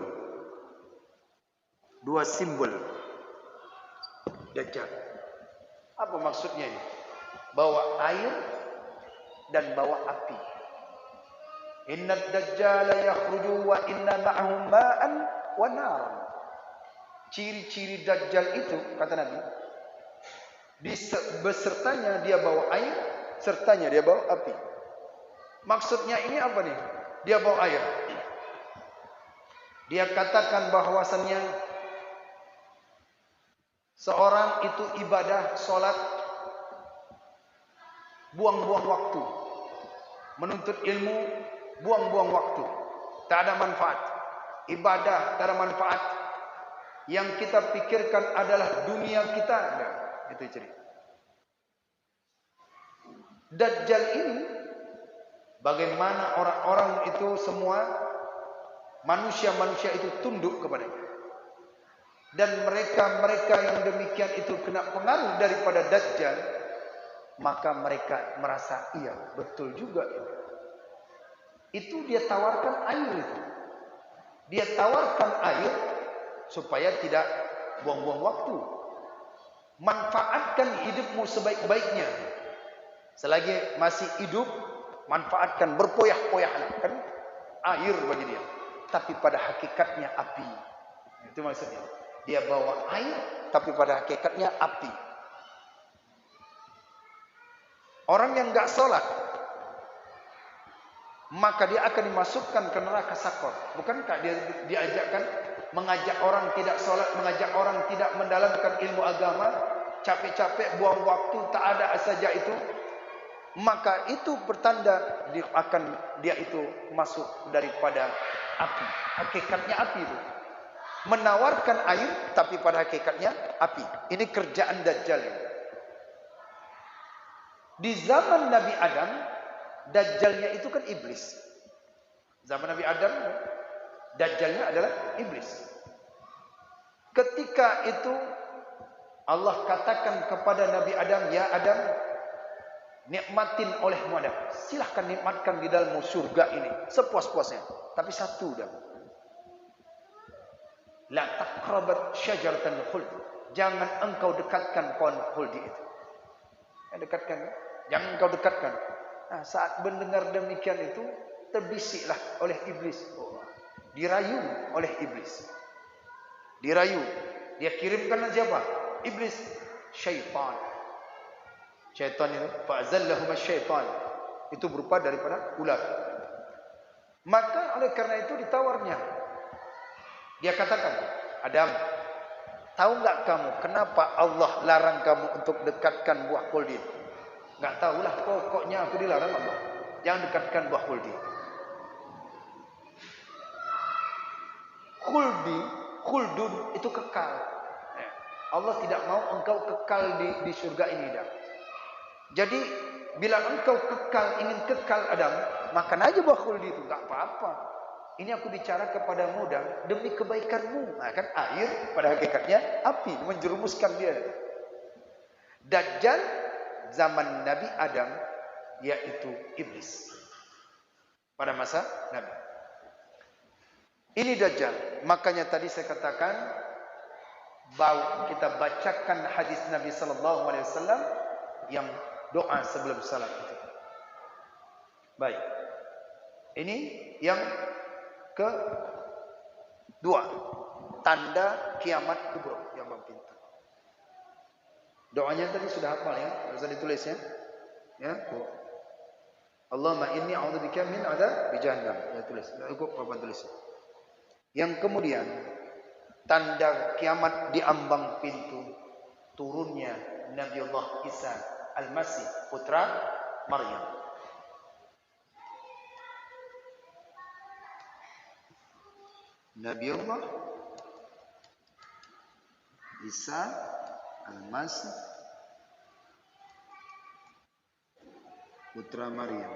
Dajjal. Apa maksudnya ini? Bawa air dan bawa api. Inna Dajjal yakhruju wa inna ma'ahu ma'an wa nar. Ciri-ciri Dajjal itu, kata Nabi, besertanya dia bawa air, sertanya dia bawa api. Maksudnya ini apa nih? Dia bawa air. Dia katakan bahwasannya seorang itu ibadah, sholat, buang-buang waktu, menuntut ilmu, buang-buang waktu, tak ada manfaat. Ibadah tak ada manfaat. Yang kita pikirkan adalah dunia kita. Nah, itu ciri. Dajjal ini, bagaimana orang-orang itu semua manusia-manusia itu tunduk kepadanya. Dan mereka yang demikian itu kena pengaruh daripada Dajjal, maka mereka merasa iya, betul juga ini. Itu dia tawarkan air itu. Dia tawarkan air supaya tidak buang-buang waktu. Manfaatkan hidupmu sebaik-baiknya. Selagi masih hidup, manfaatkan, berpoyah-poyahlah, kan air bagi dia. Tapi pada hakikatnya api. Itu maksudnya. Dia bawa air, tapi pada hakikatnya api. Orang yang enggak sholat, maka dia akan dimasukkan ke neraka sakor. Bukankah dia diajakkan mengajak orang tidak sholat, mengajak orang tidak mendalamkan ilmu agama, capek-capek buang waktu, tak ada saja itu. Maka itu bertanda dia itu masuk daripada api. Hakikatnya api itu. Menawarkan air, tapi pada hakikatnya api. Ini kerjaan Dajjal ini. Di zaman Nabi Adam, Dajjalnya itu kan iblis. Zaman Nabi Adam, Dajjalnya adalah iblis. Ketika itu Allah katakan kepada Nabi Adam, ya Adam, nikmatin olehmu Adam. Silahkan nikmatkan di dalam surga ini sepuas-puasnya. Tapi satu dah. La taqrabat syajaratan khuld. Jangan engkau dekatkan pohon khuldi itu. Dekatkan, jangan engkau dekatkan. Nah, saat mendengar demikian itu, terbisiklah oleh iblis. Dirayu oleh iblis. Dirayu. Dia kirimkan siapa? Iblis. Syaitan. Syaitan itu. Fa'azallahum syaitan. Itu berupa daripada ular. Maka oleh karena itu ditawarnya. Dia katakan, Adam, tahu enggak kamu kenapa Allah larang kamu untuk dekatkan buah khuldi? Enggak tahulah, pokoknya aku dilarang Allah. Jangan dekatkan buah khuldi. Khuldun itu kekal. Allah tidak mau engkau kekal di surga ini dah. Jadi Bila engkau ingin kekal Adam, makan aja buah khuldi itu, tak apa-apa. Ini aku bicara kepadamu dan demi kebaikanmu. Nah, kan air pada hakikatnya api, menjerumuskan dia. Dajjal zaman Nabi Adam, yaitu iblis pada masa Nabi. Ini Dajjal. Makanya tadi saya katakan bahwa kita bacakan hadis Nabi sallallahu alaihi wasallam yang doa sebelum salat itu. Baik. Ini yang kedua, tanda kiamat kubra yang pintu. Doanya tadi sudah hafal ya, harus ditulis ya. Ya. Allahumma inni a'udzubika min adzab jahannam. Ya tulis. Cukup papan tulis. Yang kemudian tanda kiamat di ambang pintu turunnya Nabiullah Isa Al-Masih putra Maryam. Nabiullah Isa Al-Masih putra Maryam.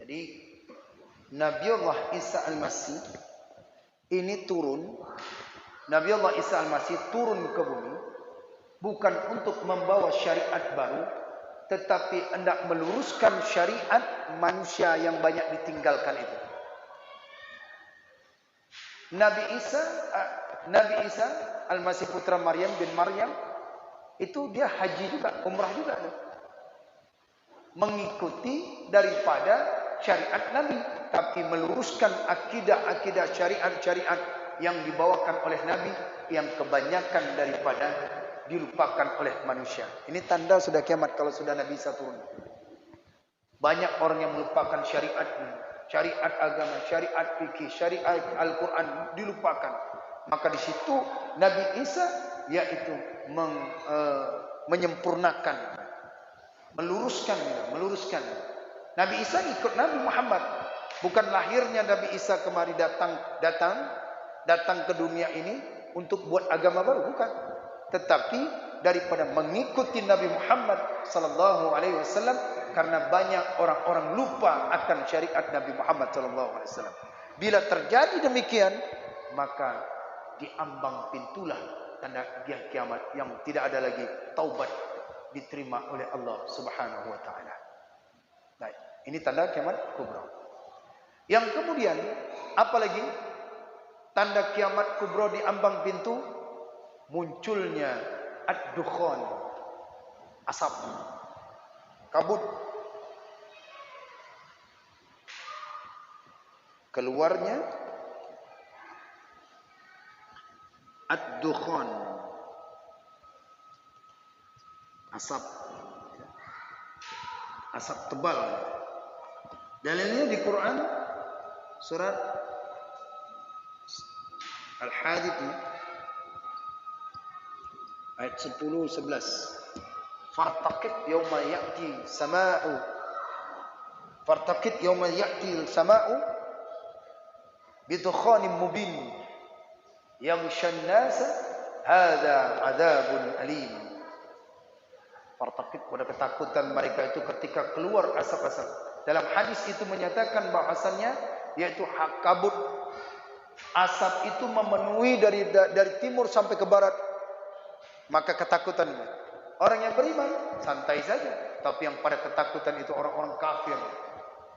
Jadi Nabiullah Isa Al-Masih ini turun, Nabiullah Isa Al-Masih turun ke bumi bukan untuk membawa syariat baru, tetapi hendak meluruskan syariat manusia yang banyak ditinggalkan itu. Nabi Isa Al-Masih putra Maryam bin Maryam itu dia haji juga, umrah juga, mengikuti daripada syariat Nabi, tapi meluruskan akidah-akidah syariat-syariat yang dibawakan oleh Nabi yang kebanyakan daripada dilupakan oleh manusia. Ini tanda sudah kiamat kalau sudah Nabi Isa turun. Banyak orang yang melupakan syariat agama, syariat fikih, syariat Al-Quran dilupakan. Maka di situ Nabi Isa yaitu menyempurnakan, meluruskan. Nabi Isa ikut Nabi Muhammad. Bukan lahirnya Nabi Isa kemari datang ke dunia ini untuk buat agama baru, bukan. Tetapi daripada mengikuti Nabi Muhammad sallallahu alaihi wasallam, karena banyak orang-orang lupa akan syariat Nabi Muhammad sallallahu alaihi wasallam. Bila terjadi demikian, maka diambang pintulah tanda kiamat yang tidak ada lagi taubat diterima oleh Allah Subhanahu wa taala. Baik, ini tanda kiamat kubra. Yang kemudian apa lagi? Tanda kiamat kubra di ambang pintu munculnya ad-dukhan, asap, kabut, keluarnya ad-dukhan, asap tebal. Dalilnya di Quran surat Al-Hadid ayat 10-11. Fartaqib yawma ya'ti sama'u. Fartaqib yawma ya'ti sama'u bidukhanin mubin yaghshan nasa hadza adzabun alim. Fartaqib, pada ketakutan mereka itu ketika keluar asap-asap. Dalam hadis itu menyatakan bahwasannya yaitu kabut asap itu memenuhi dari timur sampai ke barat. Maka ketakutan orang yang beriman santai saja, tapi yang pada ketakutan itu orang-orang kafir,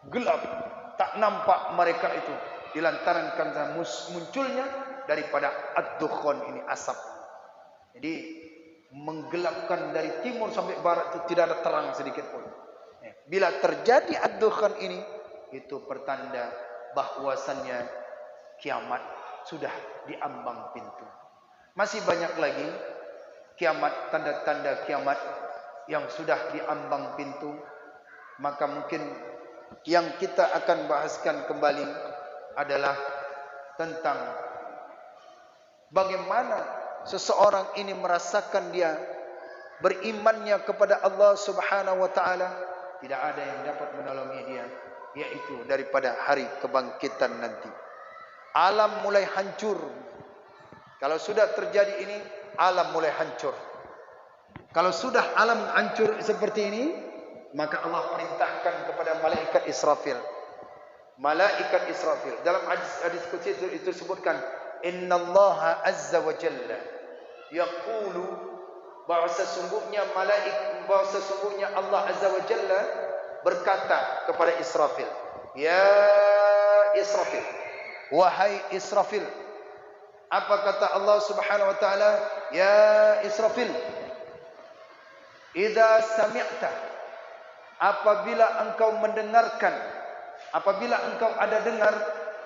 gelap, tak nampak mereka itu dilantaran karena munculnya daripada ad-dukhan ini, asap. Jadi menggelapkan dari timur sampai barat itu tidak ada terang sedikit pun. Bila terjadi ad-dukhan ini, itu pertanda bahwasannya kiamat sudah diambang pintu. Masih banyak lagi kiamat, tanda-tanda kiamat yang sudah diambang pintu. Maka mungkin yang kita akan bahaskan kembali adalah tentang bagaimana seseorang ini merasakan dia berimannya kepada Allah Subhanahu wa taala. Tidak ada yang dapat menolongi dia, yaitu daripada hari kebangkitan nanti. Alam mulai hancur Kalau sudah terjadi ini, alam mulai hancur. Kalau sudah alam hancur seperti ini, maka Allah perintahkan kepada malaikat Israfil. Malaikat Israfil dalam hadis qudsi itu disebutkan, innallaha azza wa jalla yaqulu, bahwa sesungguhnya Allah azza wa jalla berkata kepada Israfil, ya Israfil, wahai Israfil. Apa kata Allah Subhanahu wa taala? Ya Israfil, idza sami'ta, apabila engkau mendengarkan, apabila engkau ada dengar,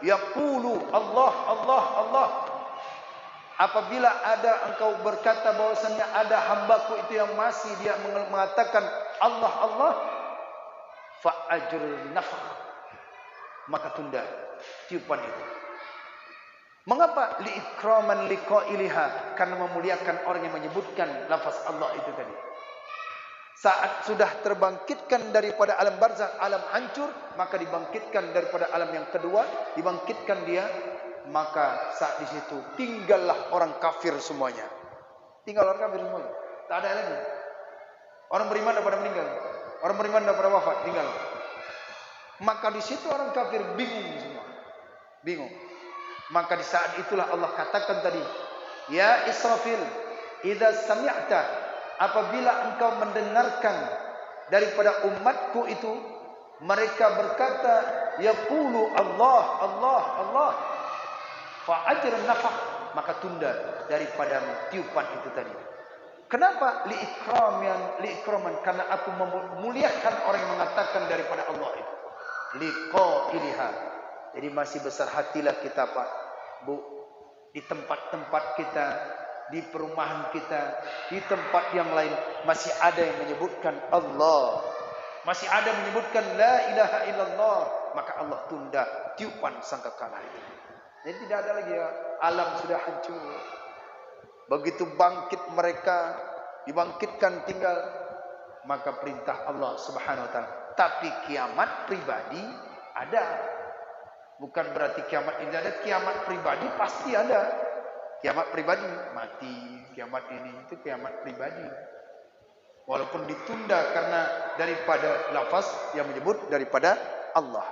yaqulu Allah Allah Allah, apabila ada engkau berkata bahwasanya ada hambaku itu yang masih dia mengatakan Allah Allah, fa ajrul nafakh, maka tunda tiupan itu. Mengapa? Liikraman liqailiha, karena memuliakan orang yang menyebutkan lafaz Allah itu tadi. Saat sudah terbangkitkan daripada alam barzakh, alam hancur, maka dibangkitkan daripada alam yang kedua, dibangkitkan dia, maka saat di situ tinggallah orang kafir semuanya. Tinggal orang kafir semuanya. Tak ada lagi. Orang beriman daripada meninggal. Orang beriman daripada wafat, tinggal. Maka di situ orang kafir bingung semua. Bingung. Maka di saat itulah Allah katakan tadi, ya Israfil, idza sami'ta, apabila engkau mendengarkan daripada umatku itu, mereka berkata yaqulu Allah Allah Allah, fa ajrun nafakh, maka tunda daripada tiupan itu tadi. Kenapa? Liikraman, karena aku memuliakan orang yang mengatakan daripada Allah itu. Liqailiha. Jadi masih besar hatilah kita Pak, Bu, di tempat-tempat kita, di perumahan kita, di tempat yang lain masih ada yang menyebutkan Allah, masih ada yang menyebutkan la ilaha illallah, maka Allah tunda tiupan sangkakala itu. Jadi tidak ada lagi ya, alam sudah hancur. Begitu bangkit mereka, dibangkitkan tinggal, maka perintah Allah Subhanahu wa taala. Tapi kiamat pribadi ada. Bukan berarti kiamat ini ada, kiamat pribadi pasti ada. Kiamat pribadi mati, kiamat ini itu kiamat pribadi. Walaupun ditunda karena daripada lafaz yang menyebut daripada Allah.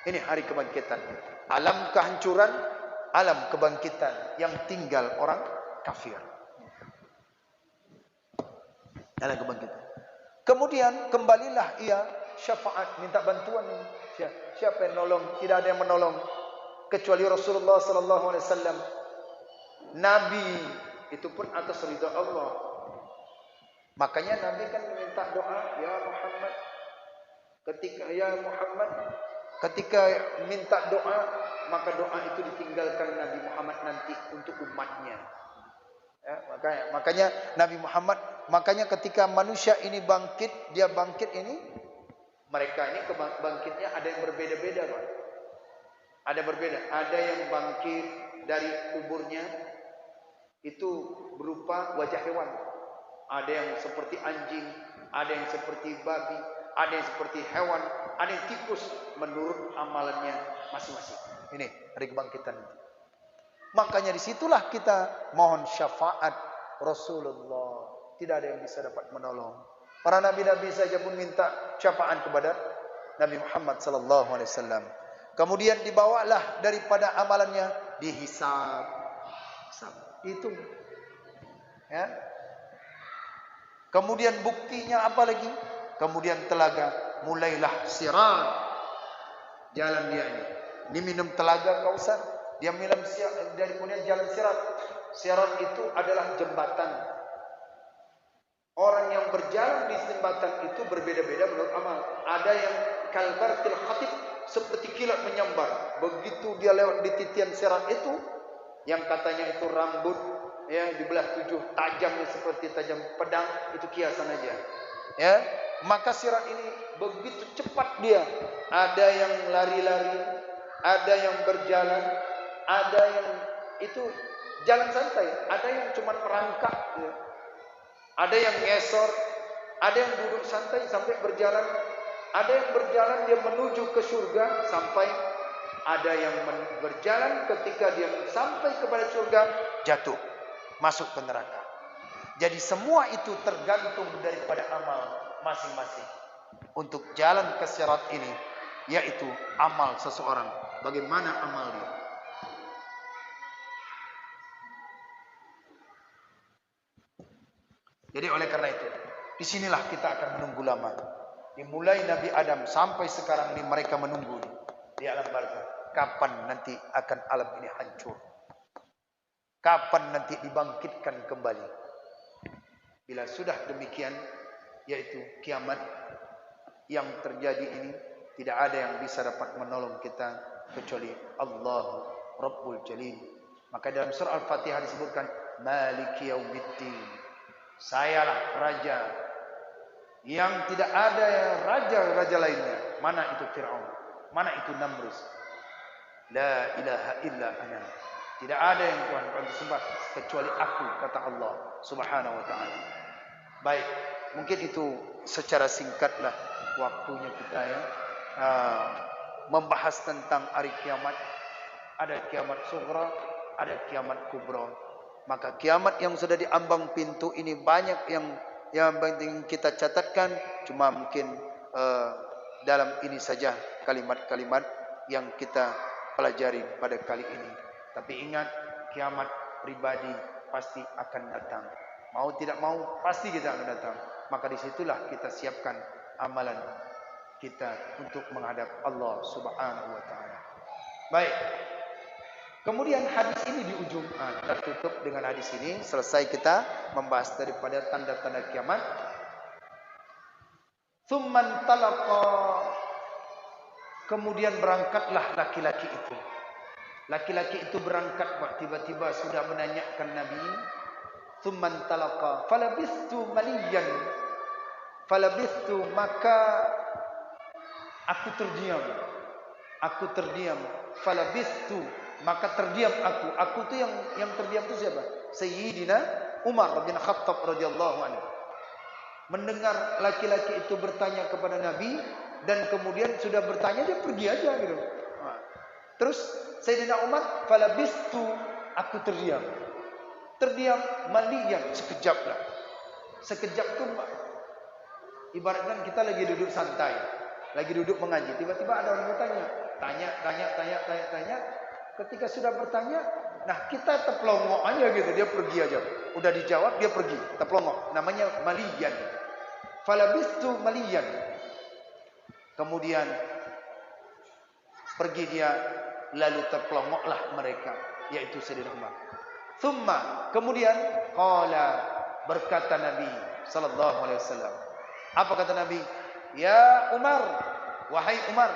Ini hari kebangkitan. Alam kehancuran, alam kebangkitan, yang tinggal orang kafir. Alam kebangkitan. Kemudian kembalilah ia syafaat, minta bantuan. Siapa yang nolong? Tidak ada yang menolong kecuali Rasulullah sallallahu alaihi wasallam. Nabi itu pun atas ridha Allah. Makanya Nabi kan minta doa, ya Muhammad. Ketika minta doa, maka doa itu ditinggalkan Nabi Muhammad nanti untuk umatnya. Ya, makanya Nabi Muhammad, makanya ketika manusia ini bangkit, dia bangkit ini, mereka ini bangkitnya ada yang berbeda-beda, Pak. Ada berbeda. Ada yang bangkit dari kuburnya itu berupa wajah hewan. Ada yang seperti anjing, ada yang seperti babi, ada yang seperti hewan, ada yang tikus, menurut amalannya masing-masing. Ini hari kebangkitan. Makanya disitulah kita mohon syafaat Rasulullah. Tidak ada yang bisa dapat menolong. Para nabi-nabi saja pun minta syafaat kepada Nabi Muhammad sallallahu alaihi wasallam. Kemudian dibawalah daripada amalannya, dihisab. Itu. Ya. Kemudian buktinya apa lagi? Kemudian telaga, mulailah sirat. Jalan dia ini. Dia minum telaga Kausar, dia minum dari kemudian jalan sirat. Sirat itu adalah jembatan. Orang yang berjalan di jembatan itu berbeda-beda menurut amal. Ada yang kalbartil khatib, seperti kilat menyambar. Begitu dia lewat di titian sirat itu, yang katanya itu rambut ya dibelah 7, tajamnya seperti tajam pedang, itu kiasan aja. Ya, maka sirat ini begitu cepat dia. Ada yang lari-lari, ada yang berjalan, ada yang itu jalan santai, ada yang cuma merangkak ya. Ada yang ngesor, ada yang duduk santai sampai berjalan, ada yang berjalan dia menuju ke surga, sampai ada yang berjalan ketika dia sampai kepada surga, jatuh, masuk ke neraka. Jadi semua itu tergantung daripada amal masing-masing. Untuk jalan ke sirat ini, yaitu amal seseorang. Bagaimana amal dia? Jadi oleh karena itu, disinilah kita akan menunggu lama. Dimulai Nabi Adam sampai sekarang ini mereka menunggu di alam barzakh. Kapan nanti akan alam ini hancur? Kapan nanti dibangkitkan kembali? Bila sudah demikian, yaitu kiamat yang terjadi ini, tidak ada yang bisa dapat menolong kita kecuali Allah Rabbul Jalil. Maka dalam surah Al-Fatihah disebutkan Maliki Yaumiddin. Sayalah raja yang tidak ada raja-raja lainnya. Mana itu Fir'aun, mana itu Namrus. La ilaha illa ana. Tidak ada yang Tuhan sembah kecuali aku, kata Allah Subhanahu wa taala. Baik, mungkin itu secara singkatlah waktunya kita ya membahas tentang hari kiamat. Ada kiamat sughra, ada kiamat kubra. Maka kiamat yang sudah diambang pintu ini banyak yang penting kita catatkan. Cuma mungkin dalam ini saja kalimat-kalimat yang kita pelajari pada kali ini. Tapi ingat, kiamat pribadi pasti akan datang. Mau tidak mau pasti kita akan datang. Maka disitulah kita siapkan amalan kita untuk menghadap Allah Subhanahu wa taala. Baik. Kemudian hadis ini di ujung, kita tutup dengan hadis ini. Selesai kita membahas daripada tanda-tanda kiamat. Tsumman talaqa, kemudian berangkatlah laki-laki itu. Laki-laki itu berangkat, tiba-tiba sudah menanyakan Nabi. Tsumman talaqa, falabistu maliyan. Falabistu, maka aku terdiam. Aku terdiam. Falabistu, maka terdiam aku. Aku tu yang terdiam tu siapa? Sayyidina Umar bin Khattab radhiyallahu anhu. Mendengar laki-laki itu bertanya kepada Nabi, dan kemudian sudah bertanya dia pergi aja gitu. Terus Sayyidina Umar, falabistu, aku terdiam. Terdiam maliyan, sekejap lah. Sekejap tu ibaratkan kita lagi duduk santai, lagi duduk mengaji, tiba-tiba ada orang bertanya, tanya. Ketika sudah bertanya, nah kita terpelongok aja gitu, dia pergi aja. Udah dijawab, dia pergi, terpelongok. Namanya maliyan. Falabistu maliyan. Kemudian pergi dia, lalu terpelongoklah mereka, yaitu Sayyidina Umar. Thumma, kemudian qala, berkata Nabi sallallahu alaihi wasallam. Apa kata Nabi? Ya Umar, wahai Umar,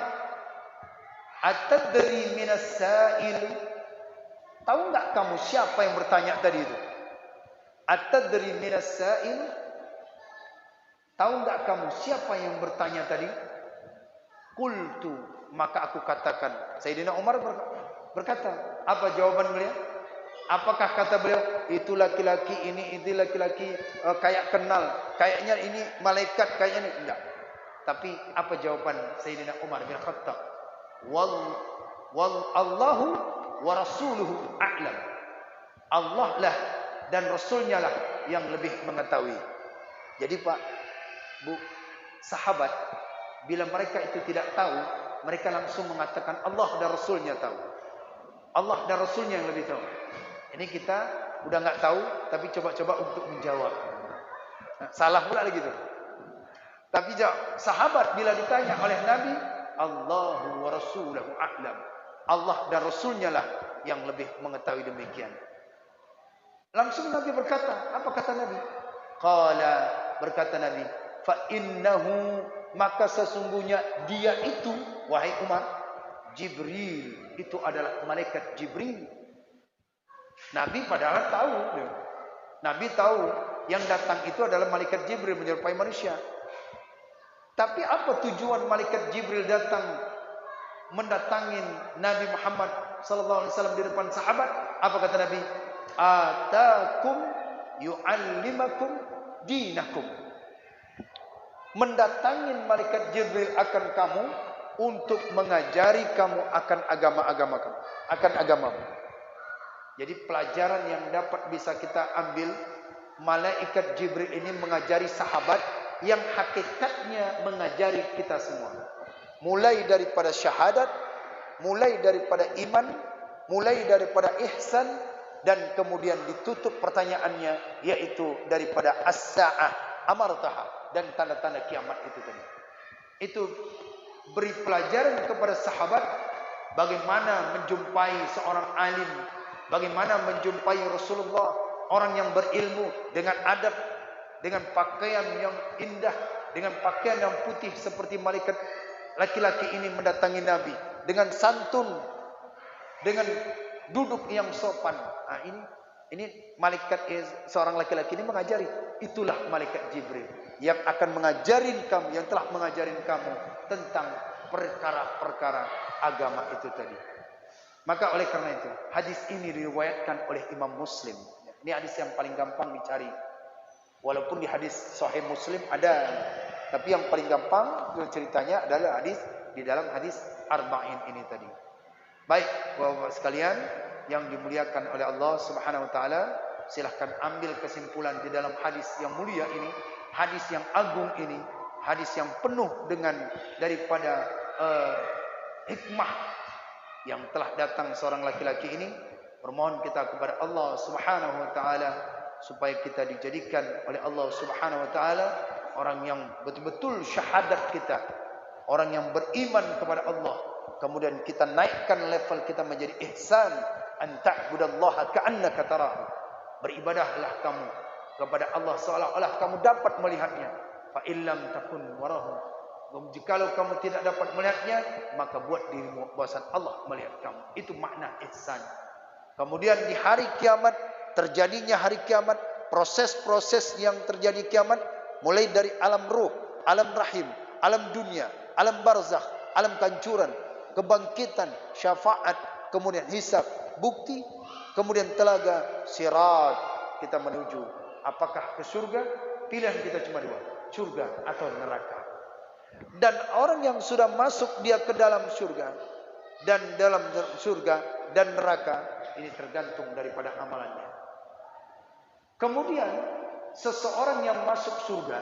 atadri minas sa'il, tahu enggak kamu siapa yang bertanya tadi itu? Atadri minas sa'il, tahu enggak kamu siapa yang bertanya tadi? Qultu, maka aku katakan. Sayyidina Umar berkata, apa jawaban beliau? Apakah kata beliau, itu laki-laki ini, itu laki-laki kayak kenal, kayaknya ini malaikat, kayaknya ini enggak. Tapi apa jawaban Sayyidina Umar bin Khattab? Allahu wa rasuluhu a'lam. Allah lah dan Rasulnya lah yang lebih mengetahui. Jadi Pak, Bu, sahabat, bila mereka itu tidak tahu, mereka langsung mengatakan Allah dan Rasulnya tahu. Allah dan Rasulnya yang lebih tahu. Ini kita udah nggak tahu, tapi coba-coba untuk menjawab. Nah, salah pula lagi tu. Tapi sahabat bila ditanya oleh Nabi, Allahu wa rasuluhu a'lam. Allah dan Rasulnya lah yang lebih mengetahui demikian. Langsung Nabi berkata, apa kata Nabi? Qala, berkata Nabi, fa innahu, maka sesungguhnya dia itu, wahai Umar, Jibril, itu adalah malaikat Jibril. Nabi padahal tahu, Nabi tahu yang datang itu adalah malaikat Jibril menyerupai manusia. Tapi apa tujuan malaikat Jibril datang mendatangin Nabi Muhammad sallallahu alaihi wasallam di depan sahabat? Apa kata Nabi? Atakum yu'allimakum dinakum. Mendatangin malaikat Jibril akan kamu untuk mengajari kamu akan agama-agama kamu, akan agamamu. Jadi pelajaran yang dapat bisa kita ambil, malaikat Jibril ini mengajari sahabat yang hakikatnya mengajari kita semua. Mulai daripada syahadat, mulai daripada iman, mulai daripada ihsan, dan kemudian ditutup pertanyaannya yaitu daripada as-sa'ah amartaha, dan tanda-tanda kiamat itu tadi. Itu beri pelajaran kepada sahabat bagaimana menjumpai seorang alim, bagaimana menjumpai Rasulullah, orang yang berilmu dengan adab, dengan pakaian yang indah, dengan pakaian yang putih seperti malaikat laki-laki ini mendatangi Nabi, dengan santun, dengan duduk yang sopan. Nah, ini malaikat seorang laki-laki ini mengajari. Itulah malaikat Jibril yang akan mengajarin kamu, yang telah mengajarin kamu tentang perkara-perkara agama itu tadi. Maka oleh karena itu, hadis ini diriwayatkan oleh Imam Muslim. Ini hadis yang paling gampang dicari. Walaupun di hadis Sahih Muslim ada, tapi yang paling gampang ceritanya adalah hadis di dalam hadis Arba'in ini tadi. Baik, Bapak-bapak sekalian yang dimuliakan oleh Allah Subhanahu wa taala, silahkan ambil kesimpulan di dalam hadis yang mulia ini, hadis yang agung ini, hadis yang penuh dengan daripada hikmah yang telah datang seorang laki-laki ini. Bermohon kita kepada Allah Subhanahu wa taala supaya kita dijadikan oleh Allah Subhanahu wa taala orang yang betul-betul syahadat kita, orang yang beriman kepada Allah. Kemudian kita naikkan level kita menjadi ihsan, an ta'budallaha ka'annaka tarahu. Beribadahlah kamu kepada Allah seolah-olah kamu dapat melihatnya. Fa illam takun warahu. Jikalau kamu tidak dapat melihatnya, maka buat dirimu bahwasan Allah melihat kamu. Itu makna ihsan. Kemudian di hari kiamat, terjadinya hari kiamat, proses-proses yang terjadi kiamat, mulai dari alam ruh, alam rahim, alam dunia, alam barzakh, alam kancuran, kebangkitan, syafaat, kemudian hisab, bukti, kemudian telaga, sirat, kita menuju apakah ke surga? Pilihan kita cuma dua, surga atau neraka. Dan orang yang sudah masuk dia ke dalam surga, dan dalam surga dan neraka, ini tergantung daripada amalannya. Kemudian seseorang yang masuk surga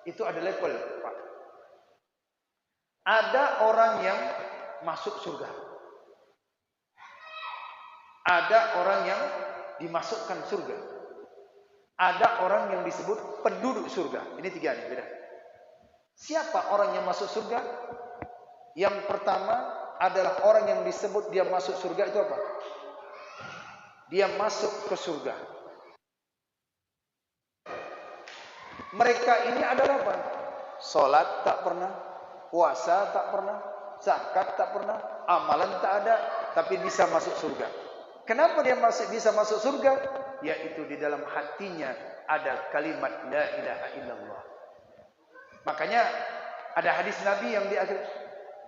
itu ada level, Pak. Ada orang yang masuk surga, ada orang yang dimasukkan surga, ada orang yang disebut penduduk surga. Ini tiga nih, beda. Siapa orang yang masuk surga? Yang pertama adalah orang yang disebut dia masuk surga itu apa? Dia masuk ke surga. Mereka ini adalah apa? Salat tak pernah, puasa tak pernah, zakat tak pernah, amalan tak ada, tapi bisa masuk surga. Kenapa dia bisa masuk surga? Yaitu di dalam hatinya ada kalimat la ilaha illallah. Makanya ada hadis Nabi yang di akhir,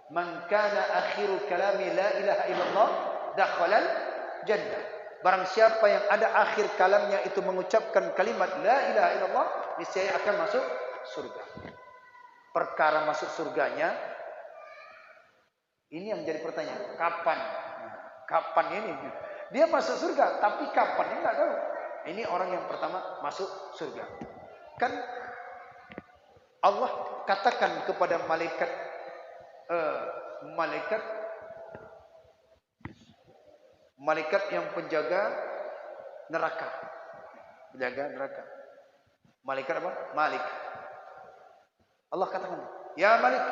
man kana akhiru kalami la ilaha illallah dakhalal jannah. Barang siapa yang ada akhir kalamnya itu mengucapkan kalimat la ilaha illallah, niscaya akan masuk surga. Perkara masuk surganya ini yang jadi pertanyaan, kapan? Kapan ini? Dia masuk surga, tapi kapannya enggak tahu. Ini orang yang pertama masuk surga. Kan Allah katakan kepada malaikat yang penjaga neraka. Penjaga neraka. Malaikat apa? Malik. Allah katakan, ya Malik,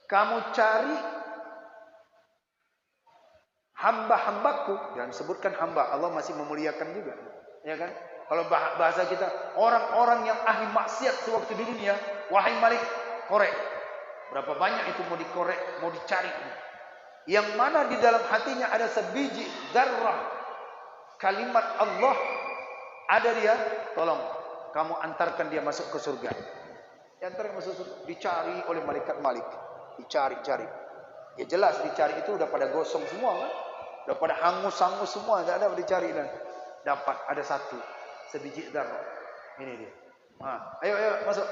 kamu cari hamba-hambaku. Jangan sebutkan hamba, Allah masih memuliakan juga, ya kan? Kalau bahasa kita, orang-orang yang ahli maksiat sewaktu di dunia, wahai Malik, korek. Berapa banyak itu mau dikorek, mau dicari. Yang mana di dalam hatinya ada sebiji zarrah kalimat Allah, ada dia, tolong kamu antarkan dia masuk ke surga. Diantarkan masuk surga, dicari oleh malaikat Malik, dicari-cari. Ya jelas dicari itu udah pada gosong semua kan, udah pada hangus-hangus semua, tidak ada dicari dan dapat ada satu sebiji zarrah. Ini dia. Ayo masuk,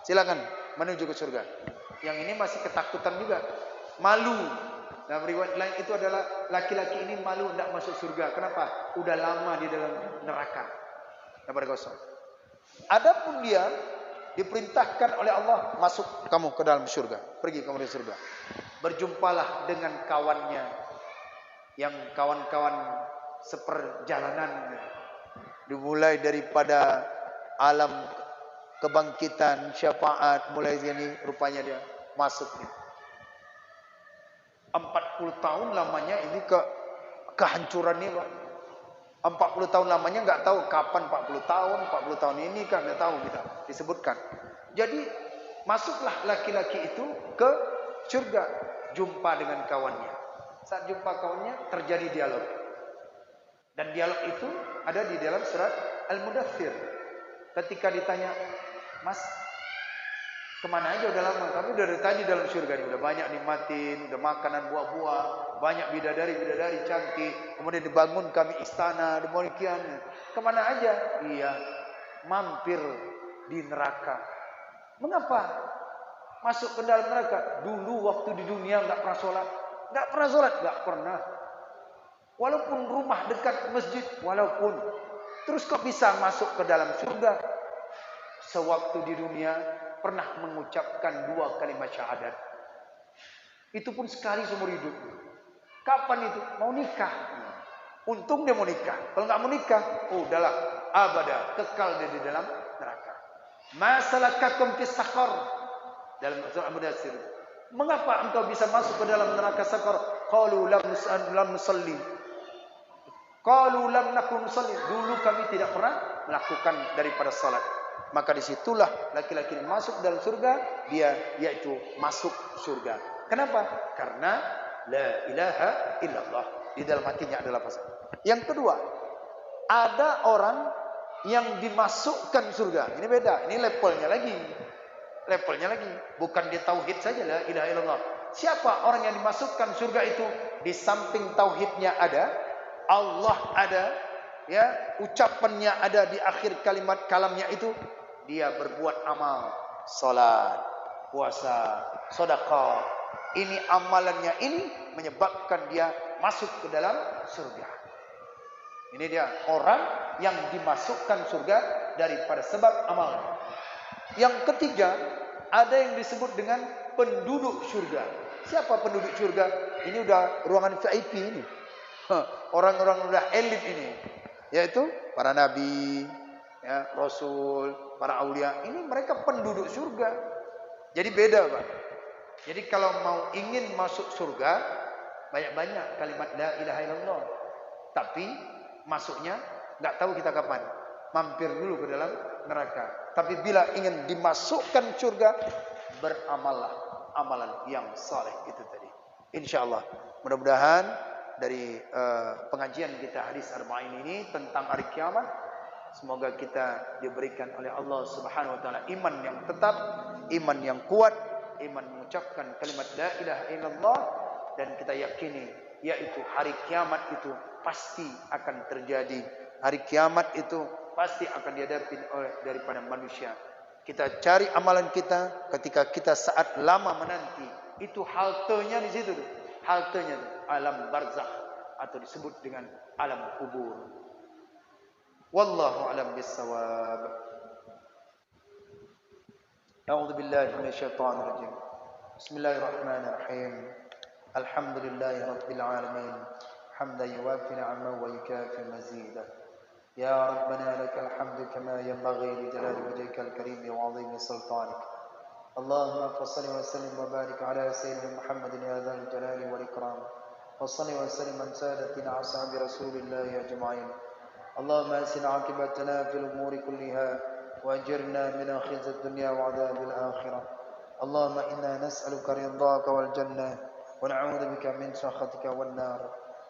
silakan menuju ke surga. Yang ini masih ketakutan juga, malu. Dalam riwayat lain itu adalah laki-laki ini malu tidak masuk surga. Kenapa? Udah lama di dalam neraka. Dapat kosong. Adapun dia diperintahkan oleh Allah, masuk kamu ke dalam surga. Pergi kamu ke surga. Berjumpalah dengan kawannya yang kawan-kawan seperjalanan. Dimulai daripada alam kebangkitan, syafaat, mulai sini rupanya dia masuknya. 40 tahun lamanya ini kehancuran ini, Pak. 40 tahun lamanya nggak tahu kapan 40 tahun ini kan nggak tahu kita disebutkan. Jadi masuklah laki-laki itu ke surga, jumpa dengan kawannya. Saat jumpa kawannya terjadi dialog. Dan dialog itu ada di dalam surat Al-Mudaththir. Ketika ditanya, "Mas, kemana aja udah lama? Kami udah dari tadi dalam surga nih, udah banyak nikmatin, udah makanan buah-buah, banyak bidadari cantik, kemudian dibangun kami istana, demikian. Kemana aja?" "Iya, mampir di neraka." "Mengapa masuk ke dalam neraka?" "Dulu waktu di dunia nggak pernah sholat." "Nggak pernah sholat?" "Nggak pernah. Walaupun rumah dekat masjid, walaupun. Terus kok bisa masuk ke dalam surga?" "Sewaktu di dunia pernah mengucapkan 2 kalimat syahadat. Itu pun sekali seumur hidup." "Kapan itu?" "Mau nikah." Untung dia mau nikah. Kalau nggak mau nikah, oh udahlah, abada, kekal dia di dalam neraka. "Masalakakum fis saqar?" Dalam surah Al-Mudaththir. "Mengapa engkau bisa masuk ke dalam neraka saqar?" "Qalu lam nusalli." "Qalu lam nakun nusalli." Dulu kami tidak pernah melakukan daripada salat. Maka disitulah laki-laki masuk dalam surga, dia yaitu masuk surga. Kenapa? Karena la ilaha illallah di dalam hatinya adalah pasal. Yang kedua, ada orang yang dimasukkan surga. Ini beda, ini levelnya lagi. Levelnya lagi, bukan di tauhid saja la ilaha illallah. Siapa orang yang dimasukkan surga itu? Di samping tauhidnya ada, Allah ada, ya, ucapannya ada di akhir kalimat kalamnya itu, dia berbuat amal, salat, puasa, sedekah. Ini amalannya ini menyebabkan dia masuk ke dalam surga. Ini dia orang yang dimasukkan surga daripada sebab amalnya. Yang ketiga, ada yang disebut dengan penduduk surga. Siapa penduduk surga? Ini udah ruangan VIP ini. Orang-orang udah elit ini, yaitu para nabi, ya, rasul, para aulia. Ini mereka penduduk surga. Jadi beda, Pak. Jadi kalau mau ingin masuk surga, banyak-banyak kalimat la ilaha illallah. Tapi masuknya nggak tahu kita kapan. Mampir dulu ke dalam neraka. Tapi bila ingin dimasukkan surga, beramallah amalan yang saleh itu tadi. Insyaallah. Mudah-mudahan dari pengajian kita hadis arba'in ini tentang hari kiamat, semoga kita diberikan oleh Allah Subhanahu wa taala iman yang tetap, iman yang kuat, iman mengucapkan kalimat la ilaha illallah, dan kita yakini yaitu hari kiamat itu pasti akan terjadi. Hari kiamat itu pasti akan dihadapi oleh daripada manusia. Kita cari amalan kita ketika kita saat lama menanti. Itu haltenya di situ. Haltenya alam barzakh atau disebut dengan alam kubur. Wallahu a'lam bissawab. A'udzu billahi minasyaitonir rajim. Bismillahirrahmanirrahim. Alhamdulillahi rabbil alamin. Hamdan yuwafi ni'amahu wa yukafi mazidah. Ya Rabbana lakal hamdu kama yanbaghi li jalali wajhikal karim wa 'azimi sultanik. Allahumma fassalli wa sallim wa barik ala sayyidina Muhammadin ya dzal jalali wal ikram. Wassalli wa sallim ala sadatina ashabi Rasulillah ajma'in. Allahumma ahsin 'aqibatana fil umuri kulliha wa ajirna min khizyid dunya wa 'adzabil akhirah. Allahumma inna nas'aluka ridhaka wal jannah wa na'udzu bika min sakhatika wan nar.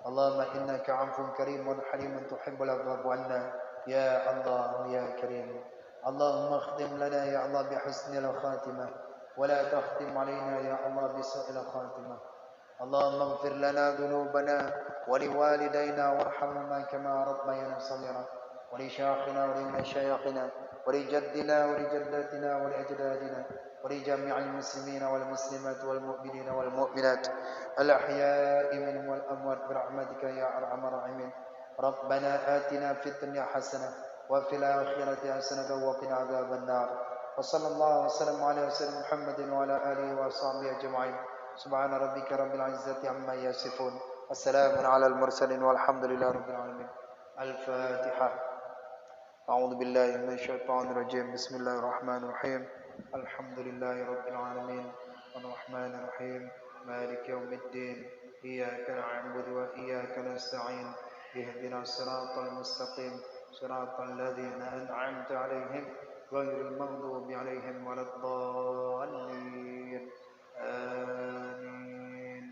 Allahumma innaka 'afuwun karimun halimun tuhibbul 'afwa 'anna ya Allah ya Karim. Allahumma khtim lana ya Allah bi husnil khatimah wa la takhtim 'alaina ya Allah bi su'il khatimah. Allahumma ighfir lana dhunubana wa liwalidayna warhamhuma kama rabbayana shaghira. ولشيخنا ولمشايخنا ولجدنا ولجداتنا ولأجدادنا ولجميع المسلمين والمسلمات والمؤمنين والمؤمنات الأحياء منهم والأموات برحمتك يا أرحم الراحمين. ربنا آتنا في الدنيا حسنة وفي الآخرة حسنة وقنا عذاب النار. وصلى الله وسلم على سيدنا محمد وعلى آله وصحبه أجمعين. سبحان ربك رب العزة عما يصفون والسلام على المرسلين والحمد لله رب العالمين. الفاتحة. أعوذ بالله من الشيطان الرجيم. بسم الله الرحمن الرحيم. الحمد لله رب العالمين الرحمن الرحيم مالك يوم الدين إياك نعبد وإياك نستعين اهدنا الصراط المستقيم صراط الذين أنعمت عليهم غير المغضوب عليهم ولا الضالين آمين.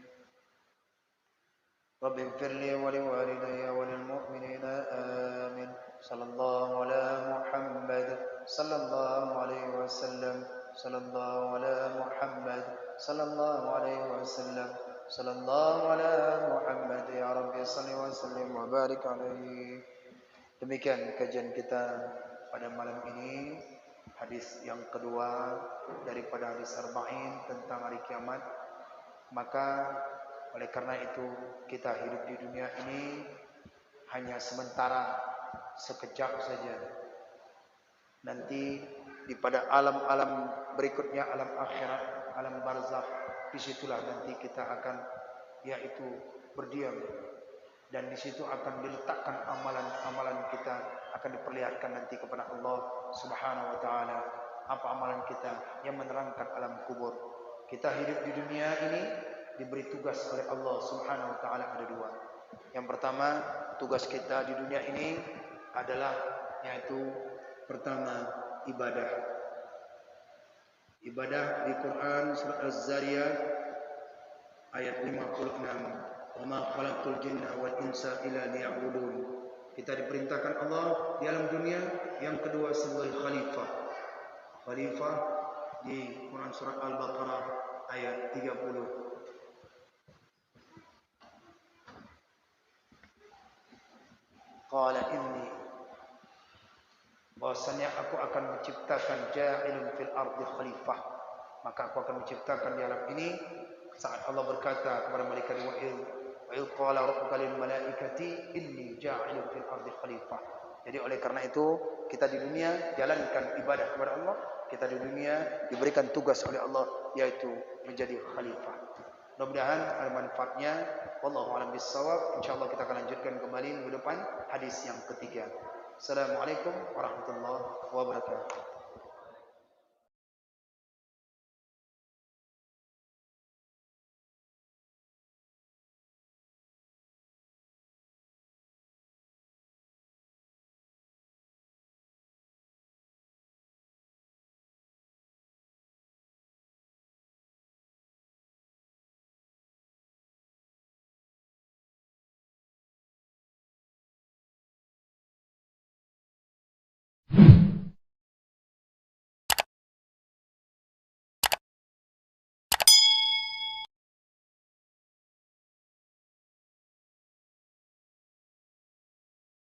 رب اغفر لي ولوالدي وللمؤمنين آمين. صلى الله على محمد صلى الله عليه وسلم صلى الله على محمد صلى الله عليه وسلم صلى الله على محمد ya Rabbi salli wa sallim wa barik alaihi. Demikian kajian kita pada malam ini, hadis yang kedua daripada hadis arba'in tentang hari kiamat. Maka oleh karena itu kita hidup di dunia ini hanya sementara, sekejap saja. Nanti di pada alam-alam berikutnya, alam akhirat, alam barzakh, disitulah nanti kita akan yaitu berdiam, dan di situ akan diletakkan amalan-amalan kita, akan diperlihatkan nanti kepada Allah Subhanahu wa taala apa amalan kita yang menerangkan alam kubur. Kita hidup di dunia ini diberi tugas oleh Allah Subhanahu wa taala ada dua. Yang pertama, tugas kita di dunia ini adalah yaitu pertama ibadah. Ibadah di Quran surah Az-Zariyat ayat 56. Wa ma khalaqtul jinna wal insa illa liya'budun. Kita diperintahkan Allah di alam dunia. Yang kedua sebagai khalifah. Khalifah di Quran surah Al-Baqarah ayat 30. Qala inni, bahwasanya aku akan menciptakan ja'ilun fil ardi khalifah, maka aku akan menciptakan di alam ini. Saat Allah berkata kepada malaikat, wa il qala rabbuka lil malaikati inni ja'ilun fil ardi khalifah. Jadi oleh karena itu kita di dunia jalankan ibadah kepada Allah, kita di dunia diberikan tugas oleh Allah yaitu menjadi khalifah. Mudah-mudahan ada manfaatnya. Wallahu a'lam bissawab. Insyaallah kita akan lanjutkan kembali minggu depan hadis yang ketiga. Assalamualaikum warahmatullahi wabarakatuh.